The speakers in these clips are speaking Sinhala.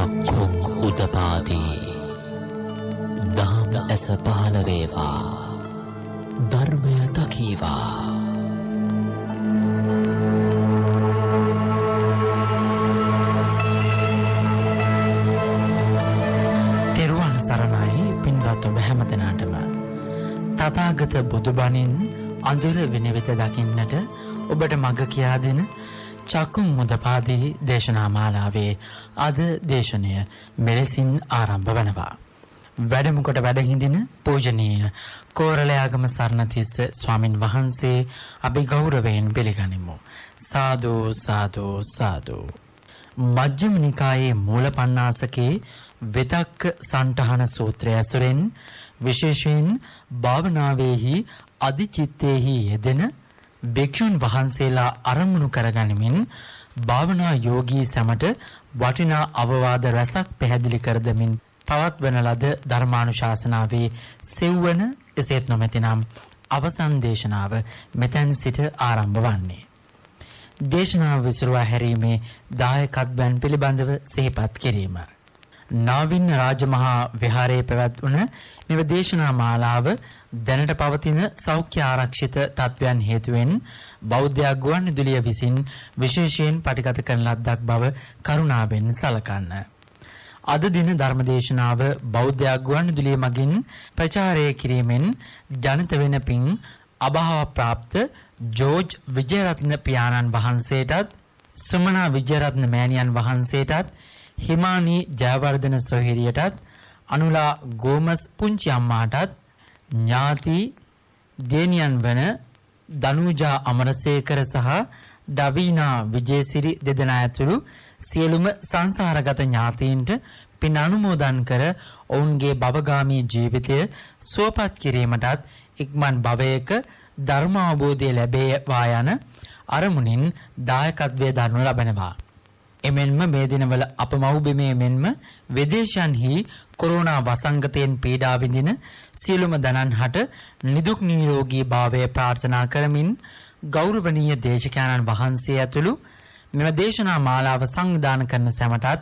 චක්ඛුං උදපාදී දහම් ඇස පහළ වේවා ධර්මය දකීවා. තෙරුවන් සරණයි පින්වත් ඔබ හැමදෙනාටම. තථාගත බුදුබණින් අඳුර විනිවිද දකින්නට ඔබට මඟ කියා දෙන චක්කුං මුදපාදී දේශනා මාලාවේ අද දේශනය මෙලෙසින් ආරම්භ වනවා. වැඩම කොට වැඩ හිඳින පූජනීය කෝරළයාගම සරණතිස්ස ස්වාමින් වහන්සේ අපි ගෞරවයෙන් පිළිගනිමු. සාදු සාදු සාදු. මජ්ක්‍ධිම නිකායේ මූලපණ්ණාසකේ විතක්ක සණ්ඨහන සූත්‍රය ඇසුරෙන් විශේෂයෙන් භාවනාවේහි අධිචිත්තේහි යෙදෙන භික්ෂුන් වහන්සේලා අරමුණු කරගනිමින් භාවනා යෝගී සැමට වටිනා අවවාද රැසක් පැහැදිලි කර දෙමින් පවත්වන ලද ධර්මානුශාසනාවේ සෙව්වන එසේත් නොමැතිනම් අවසන් දේශනාව මෙතැන් සිට ආරම්භ වන්නේ. දේශනාව විසුරුවා හැරීමේ දායකත්වයන් පිළිබඳව සිහිපත් කිරීම. නාවින්න රාජමහා විහාරයේ පැවැත්වුණ මෙම දේශනා මාලාව දැනට පවතින සෞඛ්‍ය ආරක්ෂිත තත්ත්වයන් හේතුවෙන් බෞද්ධ ගුවන්විදුලිය විසින් විශේෂයෙන් පටිගත කරන ලද්දක් බව කරුණාවෙන් සලකන්න. අද දින ධර්මදේශනාව බෞද්ධ ගුවන්විදුලිය මගින් ප්‍රචාරය කිරීමෙන් ජනිත වෙන පින් අභාව ප්‍රාප්ත ජෝර්ජ් විජයරත්න පියාණන් වහන්සේටත් සුමනා විජයරත්න මෑණියන් වහන්සේටත් හිමානි ජයවර්ධන සොහිරියටත් අනුලා ගෝමස් පුංචි අම්මාටත් ඥාති දේනියන් වන දනුජා අමරසේකර සහ ඩවීනා විජේසිරි දෙදෙනා ඇතුළු සියලුම සංසාරගත ඥාතීන්ට පින් අනුමෝදන් කර ඔවුන්ගේ භවගාමී ජීවිතය සුවපත් කිරීමටත් ඉක්මන් භවයක ධර්ම අවබෝධය ලැබේවා යන අරමුණින් දායකත්වය දරනු ලබනවා. එමෙන්ම මේ දිනවල අප මව්බිමේ මෙන්ම විදේශයන්හි කොරෝනා වසංගතයෙන් පීඩා විඳින සියලුම දනන්හට නිදුක් නිරෝගී භාවය ප්‍රාර්ථනා කරමින් ගෞරවනීය දේශකයන්න් වහන්සේ ඇතුළු මෙම දේශනා මාලාව සංවිධානය කරන සැමටත්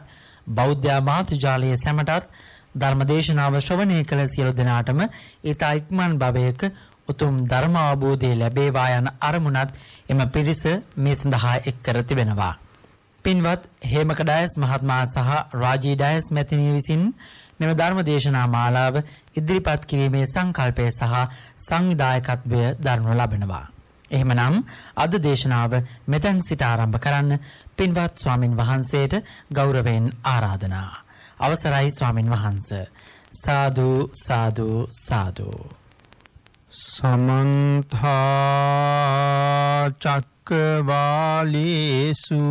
බෞද්ධ මාතෘජාලයේ සැමටත් ධර්මදේශනාව ශ්‍රවණය කළ සියලු දෙනාටම ඊතා ඉක්මන් භවයක උතුම් ධර්ම අවබෝධය ලැබේවා යන අරමුණත් එම පිරිස මේ සඳහා එක් කර තිබෙනවා. පින්වත් හේමක ඩයස් මහත්මයා සහ රාජී ඩයස් මැතිණිය විසින් මෙම ධර්ම දේශනා මාලාව ඉදිරිපත් කිරීමේ සංකල්පය සහ සංවිධායකත්වය දරනු ලබනවා. එහෙමනම් අද දේශනාව මෙතෙන් සිට ආරම්භ කරන්න පින්වත් ස්වාමින් වහන්සේට ගෞරවයෙන් ආරාධනා. අවසරයි ස්වාමින් වහන්සේ. සාදු සාදු සාදු. සමන්ත චක්කවාලේසු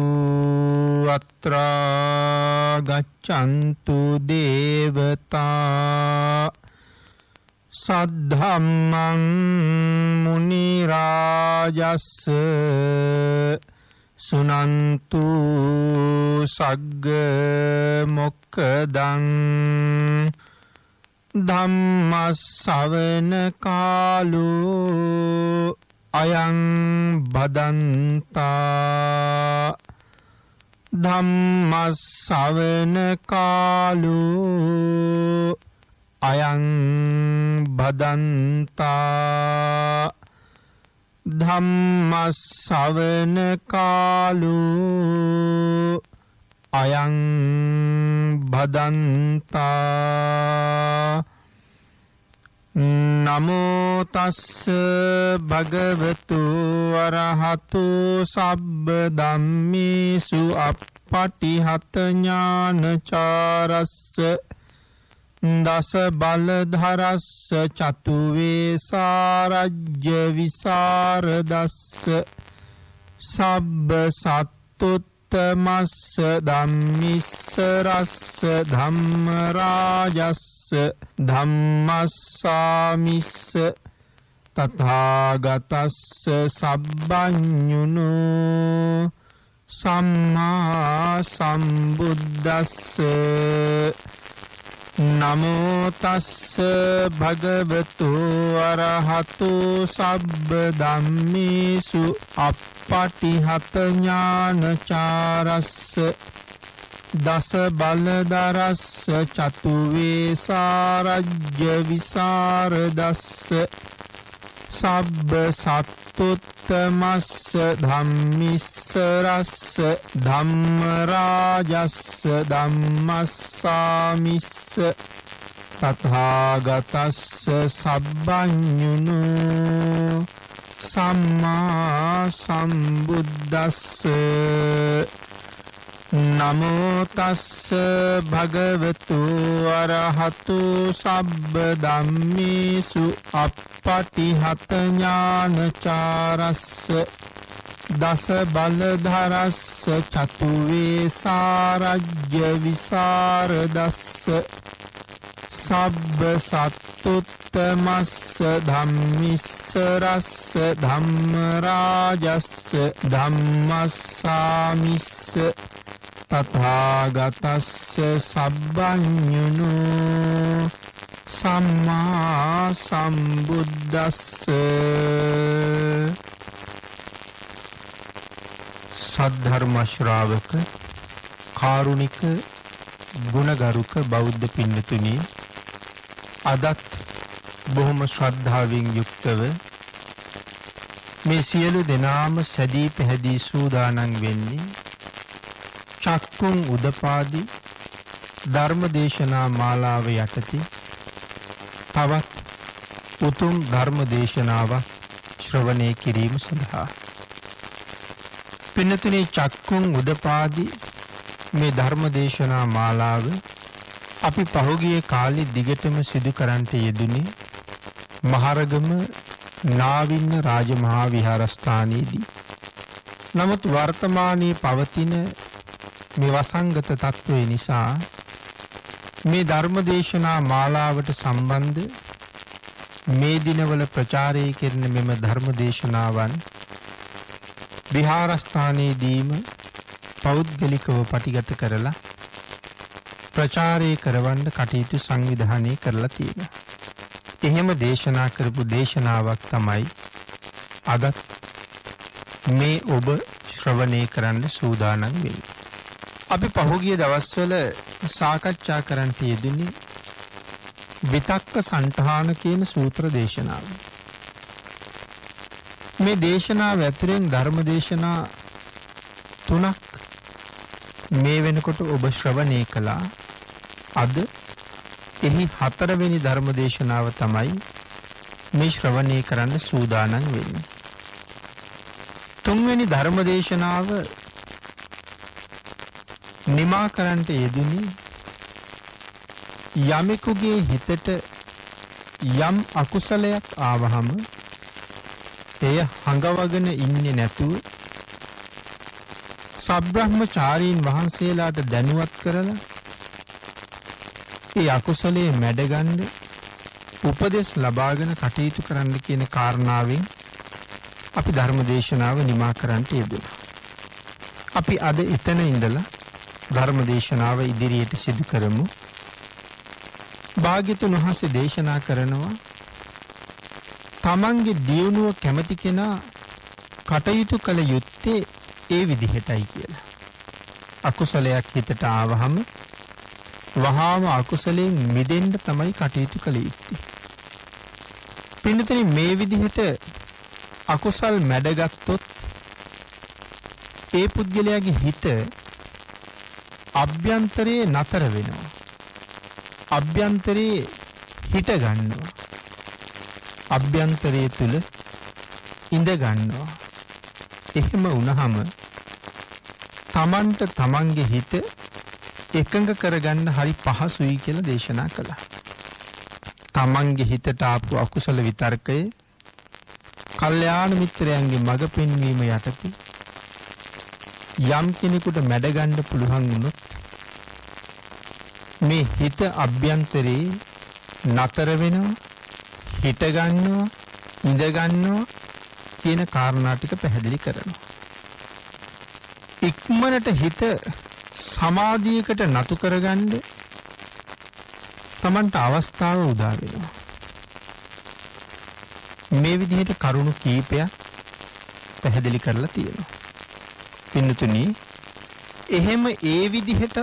අත්‍රා ගච්ඡන්තු දේවතා සද්ධම්මං මුනි රාජස්ස සුනන්තු සග්ග මොක්ඛදං ධම්මස්සවන කාලෝ අයං බදන්තා ධම්මස්සවන කාලෝ අයං බදන්තා ධම්මස්සවන කාලෝ අයං බදන්තා. නමෝ තස්ස භගවතු අරහතු සබ්බ ධම්මේසු අප්පටිහත ඥානචාරස්ස දස බලධරස්ස චතු වේසාරජ්‍ය විසරදස්ස සබ්බ සත්තුත්තමස්ස ධම්මිස්ස රස්ස ධම්ම රාජස්ස ධම්මස්සාමිස්ස තථාගතස්ස සබ්බඤුනෝ සම්මා සම්බුද්දස්ස. නමෝ තස්ස භගවතු අරහතු සබ්බ ධම්මේසු අප්පටිහත ඥානචාරස්ස දස බලදරස්ස චතු වේසාරජ්‍ය විසරදස්ස සබ්බ සත්තුත්තමස්ස ධම්මිස්සරස්ස ධම්මරාජස්ස ධම්මස්සාමිස්ස තථාගතස්ස සබ්බඤුනු සම්මා සම්බුද්දස්ස නමෝ තස්ස භගවතු අරහතු සබ්බ ධම්මේසු අප්පටිහත ඥානචාරස්ස දස බලධරස්ස චතු වේසාරජ්‍ය විසරදස්ස සබ්බ සත්තුත්තමස්ස ධම්මිස්සරස්ස ධම්මරාජස්ස ධම්මස්සාමිස්ස තථාගතස්ස සබ්බඤුනු සම්මා සම්බුද්දස්ස සද්ධර්ම ශ්‍රාවක කාරුණික ගුණගරුක බෞද්ධ පින්නතුනි අදත් බොහොම ශ්‍රද්ධාවෙන් යුක්තව මේ සියලු දෙනාම සැදී පැහැදී සූදානම් වෙන්නේ චක්කුන් උදපාදි ධර්මදේශනා මාලාව යටතේ තවත් උතුම් ධර්මදේශනාවක් ශ්‍රවණය කිරීම සඳහා පින්නතුනි චක්කුන් උදපාදි මේ ධර්මදේශනා මාලාව අපි පහුගිය කාලේ දිගටම සිදු කරන්නට යෙදුනේ මහරගම නාවින්න රාජමහා විහාරස්ථානයේදී. නමුත් වර්තමානයේ පවතින මේ වසංගත තත්ත්වය නිසා මේ ධර්මදේශනා මාලාවට සම්බන්ධ මේ දිනවල ප්‍රචාරය කරන මෙම ධර්මදේශනාවන් විහාරස්ථානයේදීම පෞද්ගලිකව පටිගත කරලා ප්‍රචාරය කරවන්න කටයුතු සංවිධානය කරලා තියෙනවා. එහෙම දේශනා කරපු දේශනාවක් තමයි අදත් මේ ඔබ ශ්‍රවණය කරන්න සූදානම් වෙන්නේ. අපි පහුගිය දවස්වල සාකච්ඡා කරන්නට යෙදුනේ විතක්ක සණ්ඨාන කියන සූත්‍ර දේශනාව. මේ දේශනාව ඇතුළෙන් ධර්ම දේශනා 3ක් මේ වෙනකොට ඔබ ශ්‍රවණය කළා. අද එහි 4 වෙනි ධර්ම දේශනාව තමයි මේ ශ්‍රවණය කරන්න සූදානම් වෙන්නේ. 3 වෙනි ධර්ම දේශනාව නිමා කරන්නට යෙදුනේ යමෙකුගේ හිතට යම් අකුසලයක් ආවහම එය හඟවගෙන ඉන්නේ නැතුව සබ්‍රහ්මචාරීන් වහන්සේලාට දැනුවත් කරලා ඒ අකුසලයේ මැඩගන්න උපදෙස් ලබාගෙන කටයුතු කරන්න කියන කාරණාවෙන් අපි ධර්ම දේශනාව නිමා කරන්නට යෙදුණා. අපි අද එතන ඉඳලා ධර්ම දේශනාව ඉදිරියට සිදු කරමු. භාග්‍යතුන් වහන්සේ දේශනා කරනවා තමන්ගේ දියුණුව කැමති කෙනා කටයුතු කළ යුත්තේ ඒ විදිහටයි කියලා. අකුසලයක් හිතට ආවහම වහාම අකුසලයෙන් මිදෙන්න තමයි කටයුතු කළ යුත්තේ. පින්නතේ මේ විදිහට අකුසල් මැඩගත්තොත් ඒ පුද්ගලයාගේ හිත අභ්‍යන්තරයේ නතර වෙනවා. අභ්‍යන්තරයේ හිට ගන්නවා. අභ්‍යන්තරයේ තුල ඉඳ ගන්නවා. එහෙම වුණාම තමන්ට තමන්ගේ හිත එකඟ කරගන්න හරි පහසුයි කියලා දේශනා කළා. තමන්ගේ හිතට ආපු අකුසල විතර්කය කල්යාණ මිත්‍රයන්ගේ මඟ පෙන්වීම යටතේ යම් කෙනෙකුට මැඩ ගන්න පුළුවන් වුණොත් මේ හිත අභ්‍යන්තරේ නතර වෙනවා, හිට ගන්නවා, ඉඳ ගන්නවා කියන කාරණා ටික පැහැදිලි කරනවා. ඉක්මනට හිත සමාධියකට නතු කරගන්න තමන්ට අවස්ථාව උදා වෙනවා. මේ විදිහට කරුණු කීපයක් පැහැදිලි කරලා තියෙනවා. පින්නතුනි, එහෙම ඒ විදිහටත්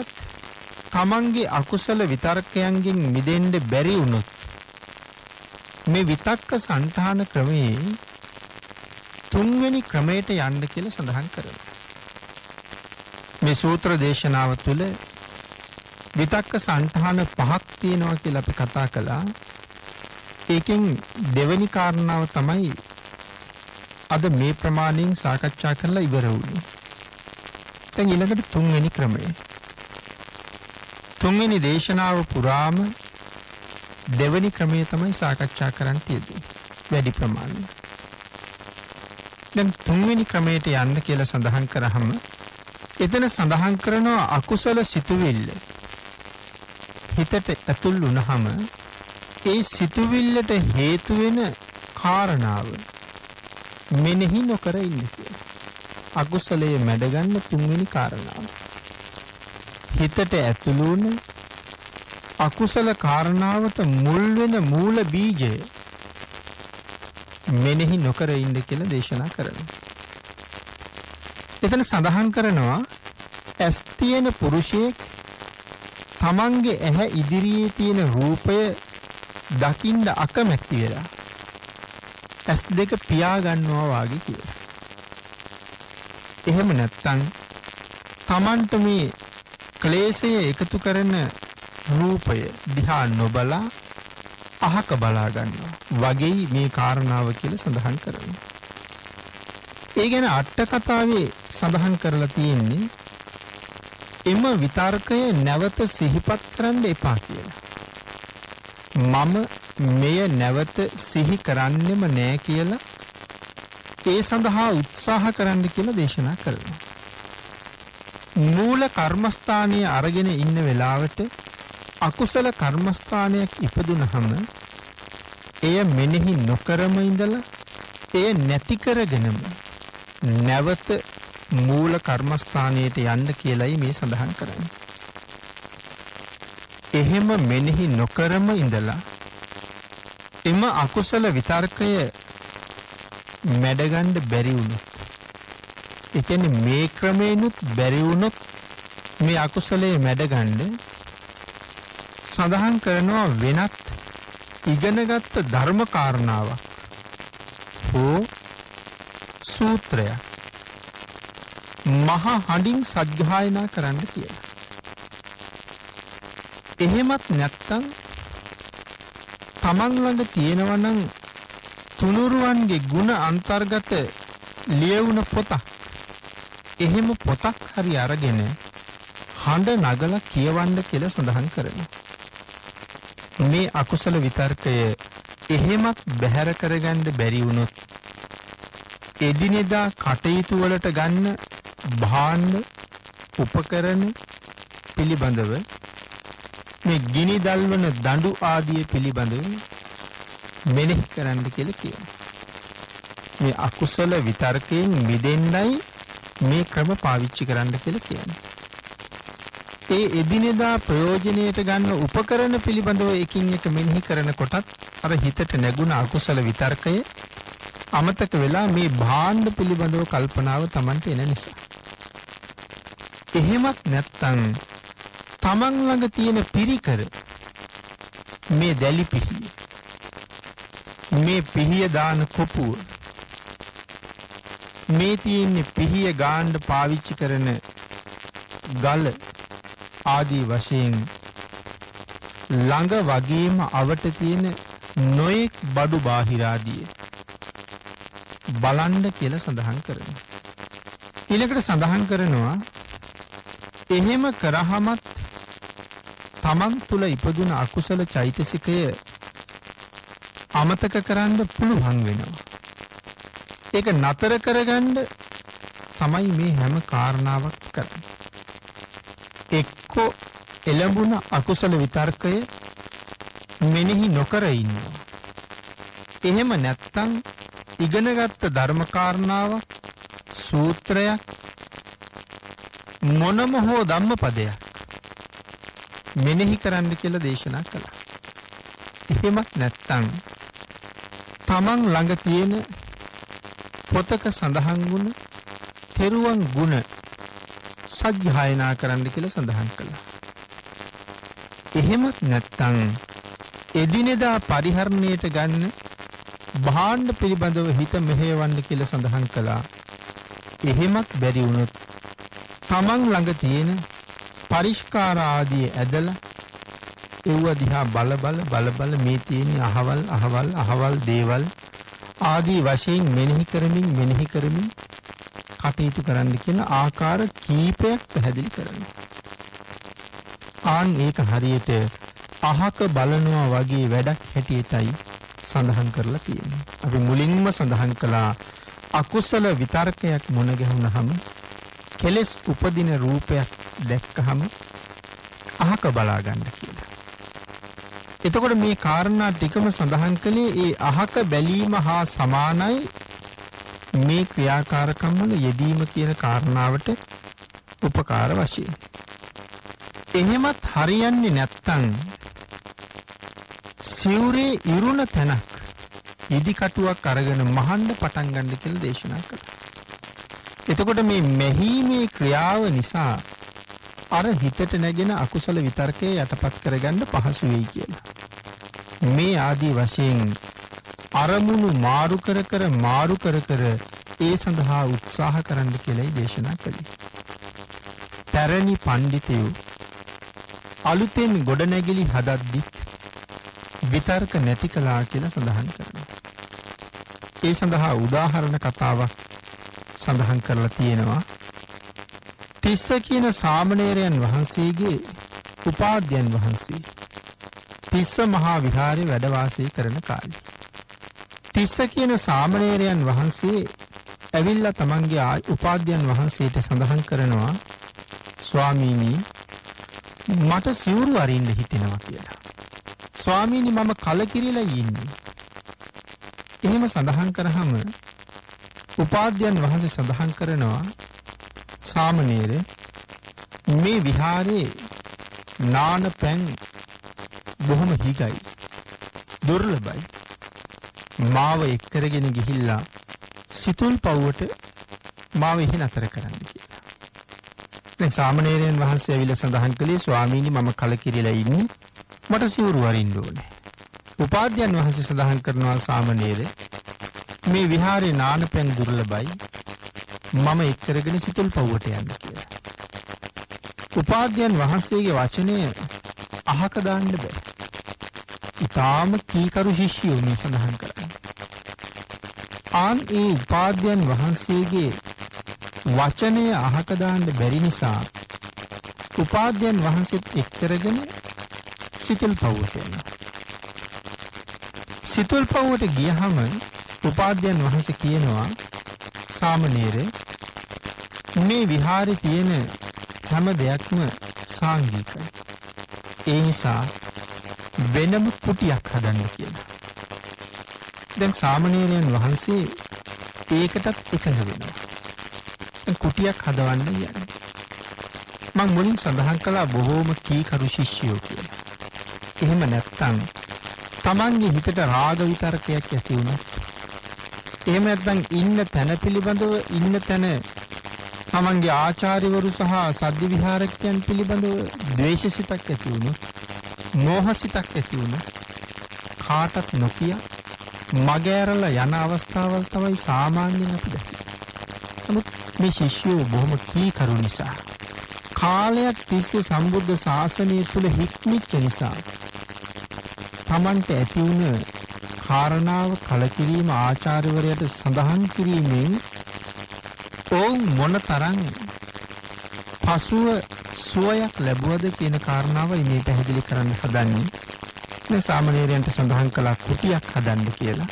තමන්ගේ අකුසල විතර්කයන්ගෙන් මිදෙන්න බැරි වුණොත් මේ විතක්ක සංඨාන ක්‍රමයේ තුන්වෙනි ක්‍රමයට යන්න කියලා සඳහන් කරනවා. මේ සූත්‍ර දේශනාව තුළ විතක්ක සංඨාන පහක් තියෙනවා කියලා අපි කතා කළා. ඒකෙන් දෙවෙනි කාරණාව තමයි අද මේ ප්‍රමාණයෙන් සාකච්ඡා කරලා ඉවර වුණේ. දැන් ඊළඟට තුන්වෙනි ක්‍රමය. තුන්වෙනි දේශනාව පුරාම දෙවෙනි ක්‍රමය තමයි සාකච්ඡා කරන්න තියෙන්නේ. වැඩි ප්‍රමාණය. දැන් තුන්වෙනි ක්‍රමයට යන්න කියලා සඳහන් කරාම එතන සඳහන් කරනවා අකුසල සිතුවිල්ල හිතට ඇතුල් වුණාම ඒ සිතුවිල්ලට හේතු වෙන කාරණාව මෙනෙහි නොකර ඉන්න කියලා. අකුසලයේ මැඩගන්න තුන්වෙනි කාරණාව. හිතට ඇතුළු වුණ අකුසල කාරණාවට මුල් වෙන මූල බීජය මෙනෙහි නොකර ඉන්න කියලා දේශනා කරනවා. එතන සඳහන් කරනවා ඇස් තියෙන පුරුෂයෙක් තමන්ගේ ඇහැ ඉදිරියේ තියෙන රූපය දකින්න අකමැති වෙලා ඇස් දෙක පියා ගන්නවා වාගේ කියලා. එහෙම නැත්නම් තමන්ට මේ ක්ලේශය එකතු කරන රූපය දිහා නොබලා අහක බලා ගන්නවා වගේ මේ කාරණාව කියලා සඳහන් කරනවා. ඒ ගැන අට කතාවේ සඳහන් කරලා තියෙන්නේ එම විතර්කය නැවත සිහිපත් කරන්න එපා කියලා. මම මෙය නැවත සිහි කරන්නෙම නෑ කියලා ඒ සඳහා උත්සාහ කරන්න කියලා දේශනා කරනවා. මූල කර්මස්ථානයේ අරගෙන ඉන්න වෙලාවට අකුසල කර්මස්ථානයක් ඉපදුනහම එය මෙනෙහි නොකරම ඉඳලා එය නැති කරගෙනම නැවත මූල කර්මස්ථානයට යන්න කියලයි මේ සඳහන් කරන්නේ. එහෙම මෙනෙහි නොකරම ඉඳලා එම අකුසල විතර්කය මැඩගන්න බැරි වුණොත්, ඒ කියන්නේ මේ ක්‍රමේනුත් බැරි වුණොත් මේ අකුසලයේ මැඩගන්න සඳහන් කරනවා වෙනත් ඉගෙනගත්ත ධර්ම කාරණාවක් හෝ සූත්‍රයක් මහා හඬින් සජ්ජායනා කරන්න කියලා. එහෙමත් නැත්තම් තමන් ළඟ තියෙනවා නම් තුනුරුවන්ගේ ගුණ අන්තර්ගත ලියවුණ පොතක්, එහෙම පොතක් හරි අරගෙන හඬ නගලා කියවන්න කියලා සඳහන් කරනවා. මේ අකුසල විතර්කය එහෙමත් බැහැර කරගන්න බැරි වුණොත් එදිනෙදා කටයුතු වලට ගන්න භාණ්ඩ උපකරණ පිළිබඳව මේ ගිනි දල්වන දඬු ආදිය පිළිබඳව මෙනෙහි කරන්න කියලා කියනවා. මේ අකුසල විතර්කයෙන් මිදෙන්නයි මේ ක්‍රම පාවිච්චි කරන්න කියලා කියන්නේ. ඒ එදිනෙදා ප්‍රයෝජනයට ගන්න උපකරණ පිළිබඳව එකින් එක මෙනෙහි කරනකොටත් අර හිතට නැගුණ අකුසල විතර්කය අමතක වෙලා මේ භාණ්ඩ පිළිබඳව කල්පනාව Tamanට එන නිසා. එහෙමත් නැත්තම් තමන් ළඟ තියෙන පිරිකර මේ දැලි පිහිය, මේ පිහිය දාන කොපුව, මේ තියෙන පිහිය ගාන්න පාවිච්චි කරන ගල ආදී වශයෙන් ළඟ වගේම අවට තියෙන නොයෙක් බඩු බාහිර ආදී බලන්න කියලා සඳහන් කරනවා. ඊළඟට සඳහන් කරනවා එහෙම කරාමත් තමන් තුළ ඉපදුන අකුසල චෛතසිකය අමතක කරන්න පුළුවන් වෙනවා. ඒක නතර කරගන්න තමයි මේ හැම කාරණාවක් කරන්නේ. එක්කෝ එළඹුණ අකුසල විතර්කය මෙනෙහි නොකර ඉන්නවා. එහෙම නැත්තම් ඉගෙනගත්ත ධර්ම කාරණාවක්, සූත්‍රයක්, මොනම හෝ ධම්මපදයක් මෙනෙහි කරන්න කියලා දේශනා කළා. එහෙමත් නැත්තම් තමන් ළඟ තියෙන පොතක සඳහන් වුණ තෙරුවන් ගුණ සජ්ජායනා කරන්න කියලා සඳහන් කළා. එහෙමත් නැත්නම් එදිනෙදා පරිහරණයට ගන්න භාණ්ඩ පිළිබඳව හිත මෙහෙයවන්න කියලා සඳහන් කළා. එහෙමත් බැරි වුණොත් තමන් ළඟ තියෙන පරිස්කාර ආදී ඇදලා ඒව දිහා බල මේ තියෙන අහවල් දේවල් ආදී වශයෙන් මෙනෙහි කරමින් කටයුතු කරන්න කියන ආකාර කීපයක් පැහැදිලි කරනවා. ආන් ඒක හරියට අහක බලනවා වගේ වැඩක් හැටියටයි සඳහන් කරලා තියෙන්නේ. අපි මුලින්ම සඳහන් කළා අකුසල විතර්කයක් මුණ ගැහුනහම කෙලෙස් උපදින රූපයක් දැක්කහම අහක බලා ගන්න කියලා. එතකොට මේ කාරණා ටිකම සඳහන් කළේ ඒ අහක බැලීම හා සමානයි මේ ක්‍රියාකාරකම් වල යෙදීම කියන කාරණාවට උපකාර වශයෙන්. එහෙමත් හරියන්නේ නැත්තම් සිවුරේ ඉරුණ තැනක් ඉදි කටුවක් අරගෙන මහන්න පටන් ගන්න කියලා දේශනා කළා. එතකොට මේ මෙහීමේ ක්‍රියාව නිසා අර හිතට නැගෙන අකුසල විතර්කයේ යටපත් කරගන්න පහසු වෙයි කියලා. මේ ආදී වශයෙන් අරමුණු මාරු කර ඒ සඳහා උත්සාහ කරන්න කියලායි දේශනා කළේ. පැරණි පඬිතුයෝ අලුතෙන් ගොඩනැගිලි හදද්දි විතර්ක නැති කළා කියලා සඳහන් කරනවා. ඒ සඳහා උදාහරණ කතාවක් සඳහන් කරලා තියෙනවා. තිස්ස කියන සාමණේරයන් වහන්සේගේ උපාධ්‍යයන් වහන්සේ තිස්ස මහා විහාරයේ වැඩ වාසය කරන කාලේ තිස්ස කියන සාමණේරයන් වහන්සේ ඇවිල්ලා තමන්ගේ උපාධ්‍යයන් වහන්සේට සඳහන් කරනවා ස්වාමීනි මට සිවුරු අරින්න හිතෙනවා කියලා. ස්වාමීනි මම කලකිරිලා ඉන්නේ. එහෙම සඳහන් කරාම උපාධ්‍යයන් වහන්සේ සඳහන් කරනවා සාමණේර මේ විහාරේ නාන පැන් බොහොම හිගයි දුර්ලභයි. මාව එක් කරගෙන ගිහිල්ලා සිතුල් පව්වට මාව එහෙ නතර කරන්න කියලා. දැන් සාමණේරයන් වහන්සේ ඇවිල්ලා සඳහන් කළේ ස්වාමීනි මම කලකිරිලා ඉන්නේ මට සිවුරු අරින්න ඕනේ. උපාධ්‍යයන් වහන්සේ සඳහන් කරනවා සාමණේර මේ විහාරේ නාන පැන් දුර්ලභයි මම එක් කරගෙන සිතුල් පව්වට යන්න කියලා. උපාධ්‍යයන් වහන්සේගේ වචනය අහක දාන්න බෑ. ඊටාම කීකරු ශිෂ්‍යයෝ මේ සඳහන් කරන්නේ. ආන් ඒ උපාධ්‍යයන් වහන්සේගේ වචනය අහක දාන්න බැරි නිසා උපාධ්‍යයන් වහන්සේත් එක් කරගෙන සිතුල් පව්වට යනවා. සිතුල් පව්වට ගියහම උපාධ්‍යයන් වහන්සේ කියනවා සාමණේර මේ විහාරේ තියෙන හැම දෙයක්ම සාංගිකයි. ඒ නිසා වෙනම කුටියක් හදන්න කියලා. දැන් සාමණේරයන් වහන්සේ ඒකටත් එකඟ වෙනවා. දැන් කුටියක් හදවන්න යන්නේ. මම මුලින් සඳහන් කළා බොහෝම කීකරු ශිෂ්‍යයෝ කියලා. එහෙම නැත්තම් තමන්ගේ හිතට රාග විතරකයක් ඇති වුණා. එහෙම නැත්නම් ඉන්න තැන පිළිබඳව ඉන්න තැන තමන්ගේ ආචාර්යවරු සහ සද්ද විහාරකයන් පිළිබඳව ද්වේෂසිතක් ඇති වුණොත් මෝහසිතක් ඇති වුණොත් කාටත් නොකිය මගහැරලා යන අවස්ථාවල් තමයි සාමාන්‍යයෙන් අපි දැක්කේ. නමුත් මේ ශිෂ්‍යෝ බොහොම කීකරු නිසා කාලයක් තිස්සේ සම්බුද්ධ ශාසනය තුල හික්මිච්ච නිසා තමන්ට ඇති වුණ කාරණාව කලකිරීම ආචාර්යවරයාට සඳහන් කිරීමෙන් ඔවුන් මොනතරම් පසුව සුවයක් ලැබුවද කියන කාරණාවයි මේ පැහැදිලි කරන්න හදන්නේ. මේ සාමණේරයන්ට සඳහන් කළා කුටියක් හදන්න කියලා.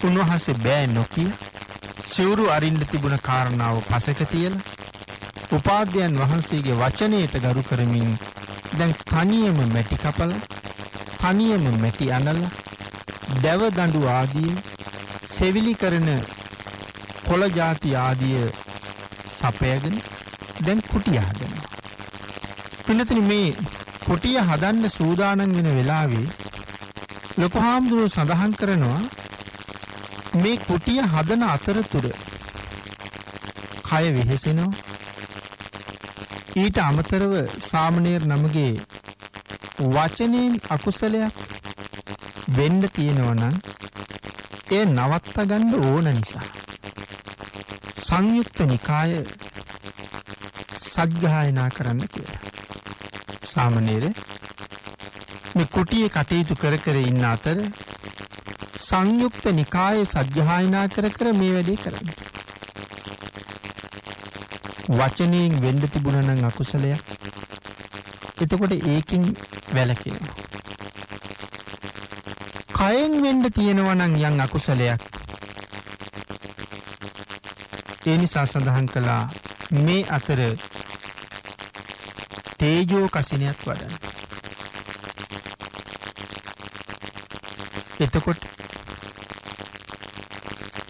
උන්වහන්සේ බෑ නොකිය සිවුරු අරින්න තිබුණ කාරණාව පසක තියලා උපාධ්‍යයන් වහන්සේගේ වචනයට ගරු කරමින් දැන් තනියම මැටි කපලා තනියම මැටි අනලා දැව දඬු ආදී සෙවිලි කරන කොළ ಜಾති ආදී සපයගෙන දැන් කුටිය හදනවා. පින්නතුනි මේ කුටිය හදන්න සූදානම් වෙන වෙලාවේ ලොකු හාමුදුරුවෝ සඳහන් කරනවා මේ කුටිය හදන අතරතුර කය වෙහෙසෙනවා. ඊට අමතරව සාමණේර නමගේ වචනයෙන් අකුසලයක් වෙන්න තියෙනවා නම් ඒ නවත්ත ගන්න ඕන නිසා සංයුක්ත නිකාය සජ්ජායනා කරන්න කියලා. සාමණේර මේ කුටියේ කටයුතු කර කර ඉන්න අතර සංයුක්ත නිකායේ සජ්ජායනා කර කර මේ වැඩේ කරන්නේ. වචනයෙන් වෙන්න තිබුණා නම් අකුසලයක්. එතකොට ඒකෙන් වැළකෙනවා. කයෙන් වෙන්න තියෙනවා නම් යම් අකුසලයක්. ඒ නිසා සඳහන් කළා මේ අතර තේජෝ කසිනියක් වඩන්න. එතකොට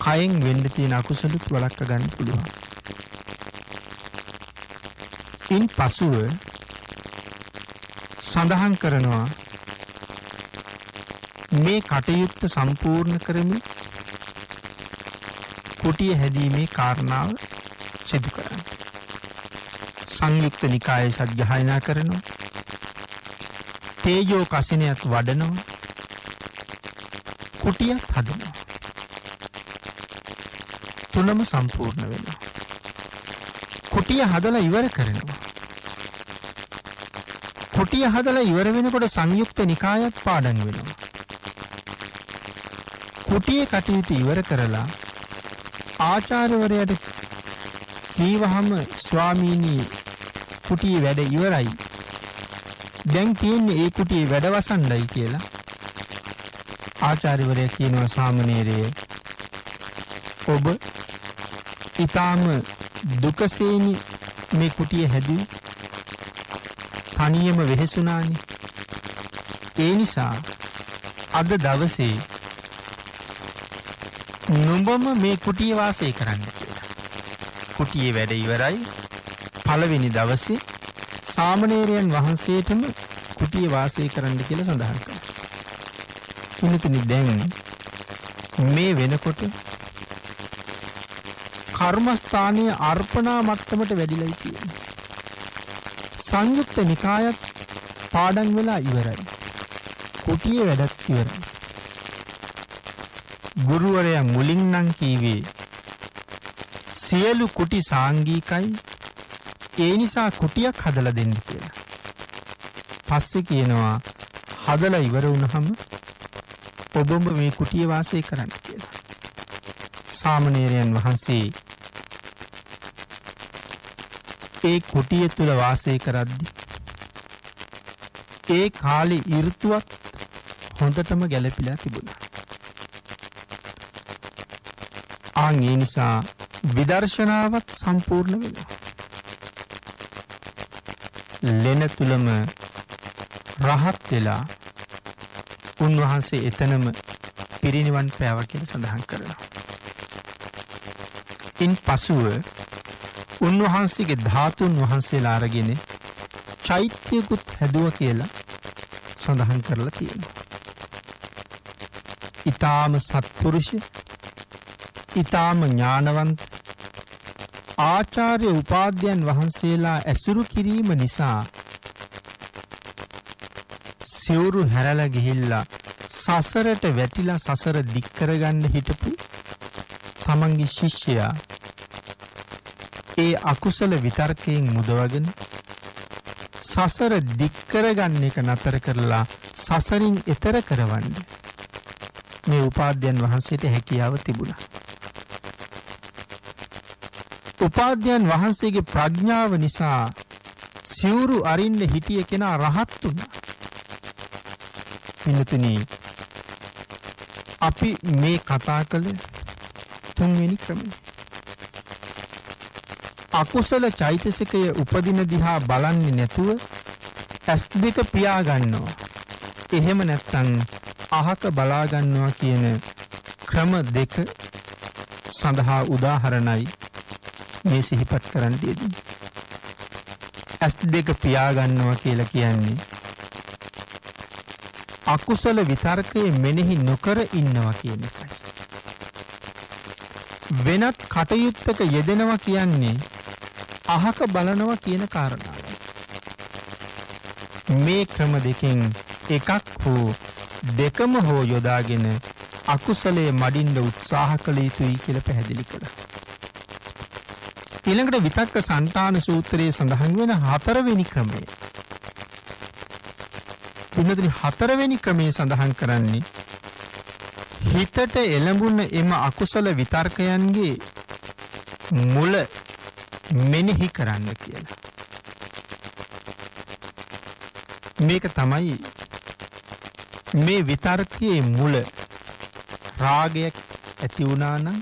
කයෙන් වෙන්න තියෙන අකුසලුත් වළක්ව ගන්න පුළුවන්. ඉන් පසුව සඳහන් කරනවා මේ කටයුත්ත සම්පූර්ණ කරමින් කුටිය හැදීමේ කාරණාව සිදු කරන්න. සංයුක්ත නිකායේ සජ්ජායනා කරනවා. තේජෝ කසිනියත් වඩනවා. කුටියත් හදනවා. තුනම සම්පූර්ණ වෙනවා. කුටිය හදලා ඉවර කරනවා. කුටිය හදලා ඉවර වෙනකොට සංයුක්ත නිකායත් පාඩම් වෙනවා. කුටියේ කටයුතු ඉවර කරලා ආචාර්යවරයාට කීවහම ස්වාමීනි කුටියේ වැඩ ඉවරයි. දැන් තියෙන්නේ ඒ කුටියේ වැඩ වසන්නයි කියලා. ආචාර්යවරයා කියනවා සාමණේරයේ ඔබ ඊටාම දුකසේනි මේ කුටිය හැදුවේ. තනියම වෙහෙසුණානේ. ඒ නිසා අද දවසේ නුඹම මේ කුටිය වාසය කරන්න කියලා. කුටියේ වැඩ ඉවරයි. පළවෙනි දවසේ සාමණේරයන් වහන්සේටම කුටිය වාසය කරන්න කියලා සඳහන් කළා. කිනුතුනි දැන් මේ වෙනකොට කර්මස්ථානීය අර්පණා මට්ටමට වැඩිලා තියෙනවා. සංයුක්ත නිකායත් පාඩම් වෙලා ඉවරයි. කුටියේ වැඩත් ඉවරයි. ගුරුවරයා මුලින් නම් කීවේ සියලු කුටි සාංගිකයි ඒ නිසා කුටියක් හදලා දෙන්න කියලා. පස්සේ කියනවා හදලා ඉවර වුණාම ඔබම මේ කුටියේ වාසය කරන්න කියලා. සාමණේරයන් වහන්සේ ඒ කුටිය තුල වාසය කරද්දී ඒ කාලේ ඍතුවත් හොඳටම ගැලපිලා තිබුණා. ඒ නිසා විදර්ශනාවත් සම්පූර්ණ වෙනවා. ලෙන තුලම රහත් වෙලා උන්වහන්සේ එතනම පිරිනිවන් පෑවා කියලා සඳහන් කරනවා. ඉන් පසුව උන්වහන්සේගේ ධාතුන් වහන්සේලා අරගෙන චෛත්‍යකුත් හැදුවා කියලා සඳහන් කරලා තියෙනවා. ඊටාම සත්පුරුෂ ඊටාම ඥානවන්ත ආචාර්ය උපාධ්‍යයන් වහන්සේලා ඇසුරු කිරීම නිසා සිවුරු හැරලා ගිහිල්ලා සසරට වැටිලා සසර දික් කරගන්න හිටපු තමන්ගේ ශිෂ්‍යයා ඒ අකුසල විතර්කයෙන් මුදවගෙන සසර දික් කරගන්න එක නතර කරලා සසරින් එතර කරවන්න මේ උපාධ්‍යයන් වහන්සේට හැකියාව තිබුණා. උපාධ්‍යයන් වහන්සේගේ ප්‍රඥාව නිසා සිවුරු අරින්න හිටිය කෙනා රහත් වුණා. පින්තුනි අපි මේ කතා කළ තුන්වෙනි ක්‍රමය. අකුසල චෛතසිකය උපදින දිහා බලන්නේ නැතුව ඇස් දෙක පියා ගන්නවා. එහෙම නැත්නම් අහක බලා ගන්නවා කියන ක්‍රම දෙක සඳහා උදාහරණයි මේ සිහිපත් කරන්න යෙදුනේ. ඇස් දෙක පියා ගන්නවා කියලා කියන්නේ අකුසල විතර්කයේ මෙනෙහි නොකර ඉන්නවා කියන එකයි. වෙනත් කටයුත්තක යෙදෙනවා කියන්නේ අහක බලනවා කියන කාරණාවයි. මේ ක්‍රම දෙකෙන් එකක් හෝ දෙකම හෝ යොදාගෙන අකුසලයේ මඩින්න උත්සාහ කළ යුතුයි කියලා පැහැදිලි කළා. ඊළඟට විතක්ක සංතාන සූත්‍රයේ සඳහන් වෙන හතරවෙනි ක්‍රමය. පින්නතුනි හතරවෙනි ක්‍රමයේ සඳහන් කරන්නේ හිතට එළඹුණ එම අකුසල විතර්කයන්ගේ මුල මෙනෙහි කරන්න කියලා. මේක තමයි මේ විතර්කයේ මුල. රාගයක් ඇති වුණා නම්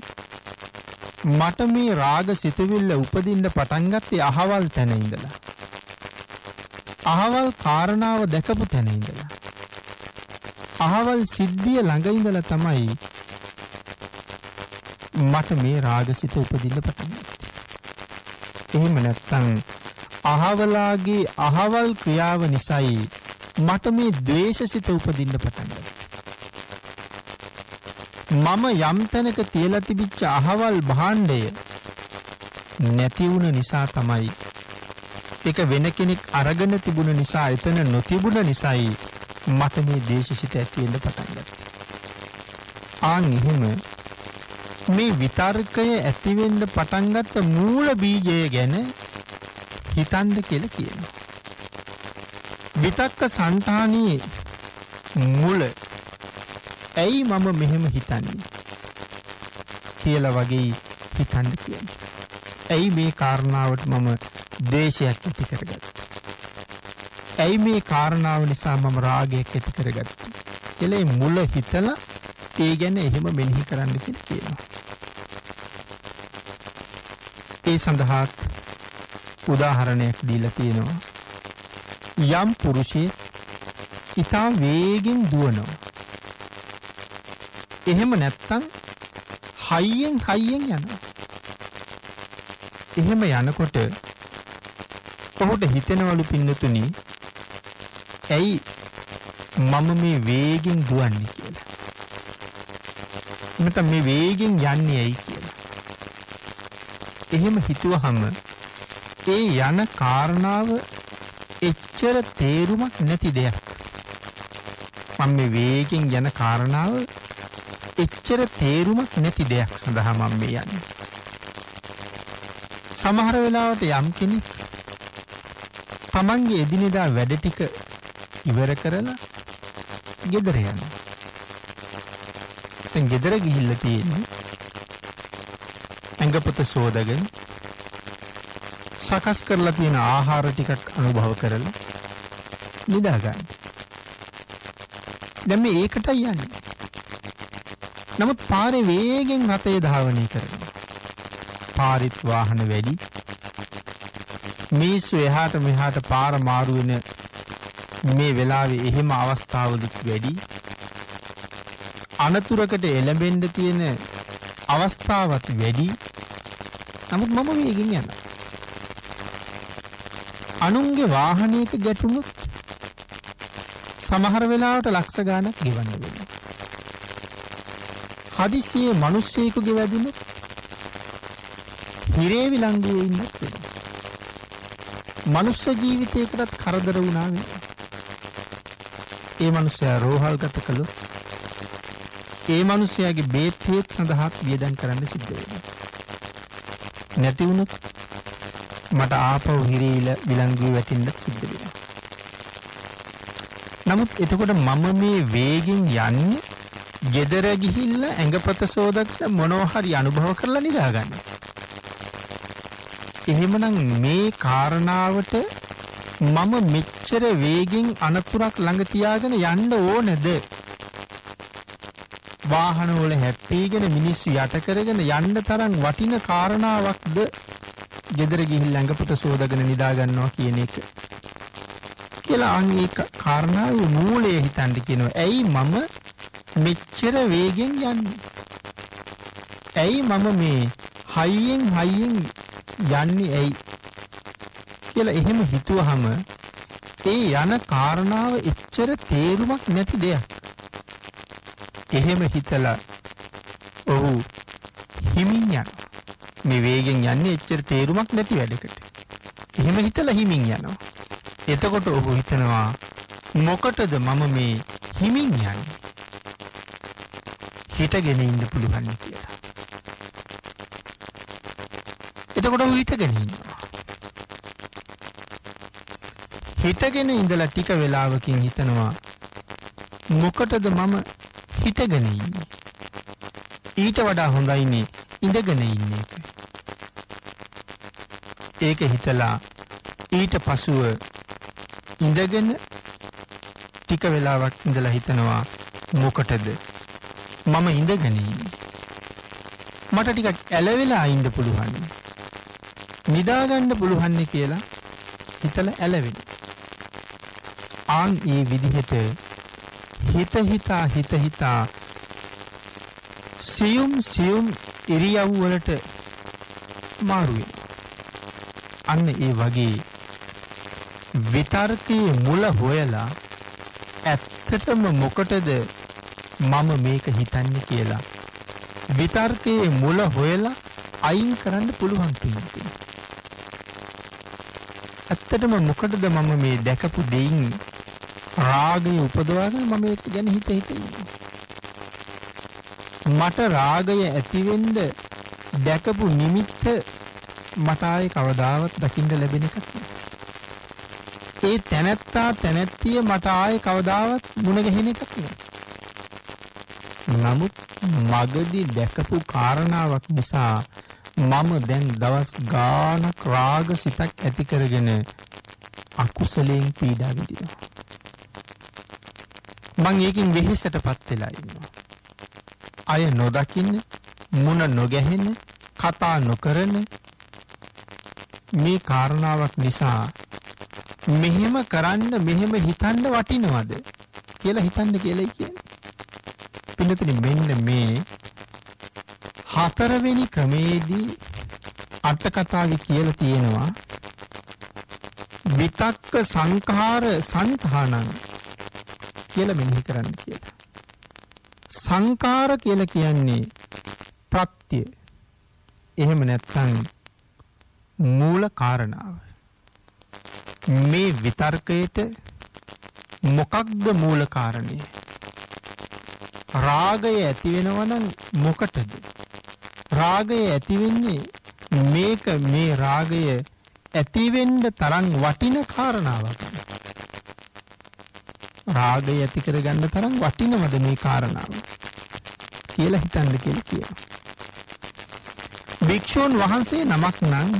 මට මේ රාග සිතුවිල්ල උපදින්න පටන් ගත්තේ අහවල් තැන ඉඳලා. අහවල් කාරණාව දැකපු තැන ඉඳලා. අහවල් සිද්ධිය ළඟ ඉඳලා තමයි මට මේ රාගසිත උපදින්න පටන් ගත්තේ. එහෙම නැත්නම් අහවලාගේ අහවල් ක්‍රියාව නිසායි මට මේ ද්වේෂසිත උපදින්න පටන් ගත්තේ. මම යම් තැනක තියලා තිබිච්ච අහවල් භාණ්ඩය නැති වුණ නිසා තමයි ඒක වෙන කෙනෙක් අරගෙන තිබුණ නිසා එතන නොතිබුණ නිසායි මට මේ ද්වේෂසිත ඇති වෙන්න පටන් ගත්තේ. ආන් එහෙම මේ විතර්කය ඇති වෙන්න පටන් ගත්ත මූල බීජය ගැන හිතන්න කියලා කියනවා. විතක්ක සංඨානී මුල ඇයි මම මෙහෙම හිතන්නේ කියලා වගේ හිතන්න කියන්නේ. ඇයි මේ කාරණාවට මම ද්වේෂයක් ඇති කරගත්තේ? ඇයි මේ කාරණාව නිසා මම රාගයක් ඇති කරගත්තේ කියලා මේ මුල හිතලා ඒ ගැන එහෙම මෙනෙහි කරන්න කියලා කියනවා. ඒ සඳහා උදාහරණයක් දීලා තියෙනවා. යම් පුරුෂයෙක් ඊටා වේගෙන් දුවනවා. එහෙම නැත්තම් හයියෙන් යනවා. එහෙම යනකොට ඔහුට හිතෙනවලු පින්නතුනි ඇයි මම මේ වේගෙන් දුවන්නේ කියලා. නැත්නම් මේ වේගෙන් යන්නේ ඇයි කියලා. එහෙම හිතුවහම ඒ යන කාරණාව එච්චර තේරුමක් නැති දෙයක්. මම මේ වේගෙන් යන කාරණාව එච්චර තේරුමක් නැති දෙයක් සඳහා මම මේ යන්නේ. සමහර වෙලාවට යම් කෙනෙක් තමන්ගේ එදිනෙදා වැඩ ටික ඉවර කරලා ගෙදර යනවා. දැන් ගෙදර ගිහිල්ලා තියෙන්නේ ඇඟපත සෝදගෙන සකස් කරලා තියෙන ආහාර ටිකක් අනුභව කරලා නිදා ගන්න. දැන් මේ ඒකටයි යන්නේ. නමුත් පාරේ වේගෙන් රථය ධාවනය කරනවා. පාරිත් වාහන වැඩි. මිනිස්සු එහාට මෙහාට පාර මාරු වෙන මේ වෙලාවේ එහෙම අවස්ථාවලුත් වැඩි. අනතුරකට එළඹෙන්න තියෙන අවස්ථාවත් වැඩි. නමුත් මම වේගෙන් යනවා. අනුන්ගේ වාහනයක ගැටුණොත් සමහර වෙලාවට ලක්ෂ ගාණක් ගෙවන්න වෙනවා. හදිසියේ මිනිස්සෙකුගේ වැදුනොත් හිරේ විලංගුවේ ඉන්නත් වෙනවා. මනුෂ්‍ය ජීවිතයකටත් කරදර වුණා වෙනවා. ඒ මනුස්සයා රෝහල්ගත කළොත් ඒ මනුස්සයාගේ බේත් හේත් සඳහා වියදම් කරන්න සිද්ධ වෙනවා. නැති වුණොත් මට ආපහු හිරේ විලංගුවේ වැටෙන්නත් සිද්ධ වෙනවා. නමුත් එතකොට මම මේ වේගෙන් යන්නේ ගෙදර ගිහිල්ලා ඇඟපත සෝදගෙන මොනවා හරි අනුභව කරලා නිදා ගන්න. එහෙමනම් මේ කාරණාවට මම මෙච්චර වේගෙන් අනතුරක් ළඟ තියාගෙන යන්න ඕනද? වාහන වල හැප්පීගෙන මිනිස්සු යට කරගෙන යන්න තරම් වටින කාරණාවක්ද ගෙදර ගිහිල්ලා ඇඟපත සෝදගෙන නිදා ගන්නවා කියන එක. කියලා අංගේ කාරණාවේ මූලය හිතන්න කියනවා. ඇයි මම මෙච්චර වේගෙන් යන්නේ? ඇයි මම මේ හයියෙන් යන්නේ ඇයි? කියලා එහෙම හිතුවහම ඒ යන කාරණාව එච්චර තේරුමක් නැති දෙයක්. එහෙම හිතලා ඔහු හිමින් යනවා. මේ වේගෙන් යන්නේ එච්චර තේරුමක් නැති වැඩකට. එහෙම හිතලා හිමින් යනවා. එතකොට ඔහු හිතනවා මොකටද මම මේ හිමින් යන්නේ? හිටගෙන ඉන්න පුළුවන් කියලා. එතකොට ඔහු හිටගෙන ඉන්නවා. හිටගෙන ඉඳලා ටික වෙලාවකින් හිතනවා මොකටද මම හිටගෙන ඉන්නේ? ඊට වඩා හොඳයිනේ ඉඳගෙන ඉන්න එක. ඒක හිතලා ඊට පසුව ඉඳගෙන ටික වෙලාවක් ඉඳලා හිතනවා මොකටද මම ඉඳගෙන ඉන්නේ? මට ටිකක් ඇලවිලා ඉන්න පුළුවන්. නිදා ගන්න පුළුවන් කියලා හිතලා ඇලවෙන. ආන් ඒ විදිහට හිත හිතා සියුම් ඉරියව් වලට මාරු වෙනවා. අන්න ඒ වගේ විතර්කයේ මුල හොයලා ඇත්තටම මොකටද මම මේක හිතන්නේ කියලා විතර්කයේ මුල හොයලා අයින් කරන්න පුළුවන් පිළිතුර. ඇත්තටම මොකටද මම මේ දැකපු දෙයින් රාගය උපදවාගෙන මම ඒක ගැන හිත ඉන්නේ? මට රාගය ඇතිවෙන්න දැකපු නිමිත්ත මට ආයේ කවදාවත් දකින්න ලැබෙන එකක් නෑ. ඒ තැනැත්තිය මට ආයේ කවදාවත් මුණ ගැහෙන එකක් නෑ. නමුත් මගදී දැකපු කාරණාවක් නිසා මම දැන් දවස් ගානක් රාග සිතක් ඇති කරගෙන අකුසලයෙන් පීඩා විඳිනවා. මං ඒකින් වෙහෙසටපත් වෙලා ඉන්නවා. අය නොදකින්න, මුණ නොගැහෙන, කතා නොකරන මේ කාරණාවක් නිසා මෙහෙම කරන්න, මෙහෙම හිතන්න වටිනවද කියලා හිතන්න කියලායි කියන්නේ. පින්නතුනි මෙන්න මේ හතරවෙනි ක්‍රමේදී අට කතාවේ කියලා තියෙනවා විතක්ක සංඛාර සංඛානං කියලා මෙනෙහි කරන්න කියලා. සංඛාර කියලා කියන්නේ ප්‍රත්‍ය. එහෙම නැත්නම් මූල කාරණාව. මේ විතර්කයට මොකක්ද මූල කාරණය? රාගය ඇති වෙනවා නම් මොකටද? රාගය ඇති වෙන්නේ මේක මේ රාගය ඇති වෙන්න තරම් වටින කාරණාවක්. රාගය ඇති කරගන්න තරම් වටිනවද මේ කාරණාව කියලා හිතන්න කියලා කියනවා. භික්ෂුන් වහන්සේ නමක් නම්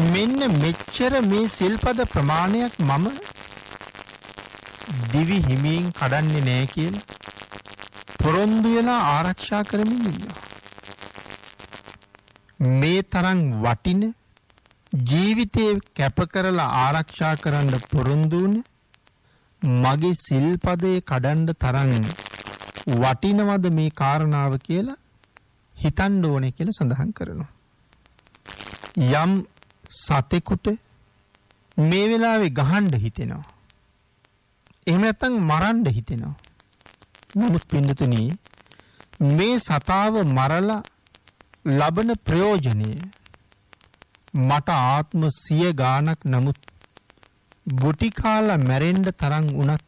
මෙන්න මෙච්චර මේ සිල්පද ප්‍රමාණයක් මම දිවි හිමින් කඩන්නේ නැහැ කියලා පොරොන්දු වෙලා ආරක්ෂා කරමින් ඉන්නවා. මේ තරම් වටින ජීවිතේ කැප කරලා ආරක්ෂා කරන්න පොරොන්දු වුණ මගේ සිල්පදේ කඩන්න තරම් වටිනවද මේ කාරණාව කියලා හිතන්න ඕනේ කියලා සඳහන් කරනවා. යම් සතෙකුට මේ වෙලාවේ ගහන්න හිතෙනවා. එහෙම නැත්නම් මරන්න හිතෙනවා. නමුත් පින්නතුනි මේ සතාව මරලා ලබන ප්‍රයෝජනය මට ආත්ම 100 ගාණක් නමුත් ගොටි කාලා මැරෙන්න තරම් උනත්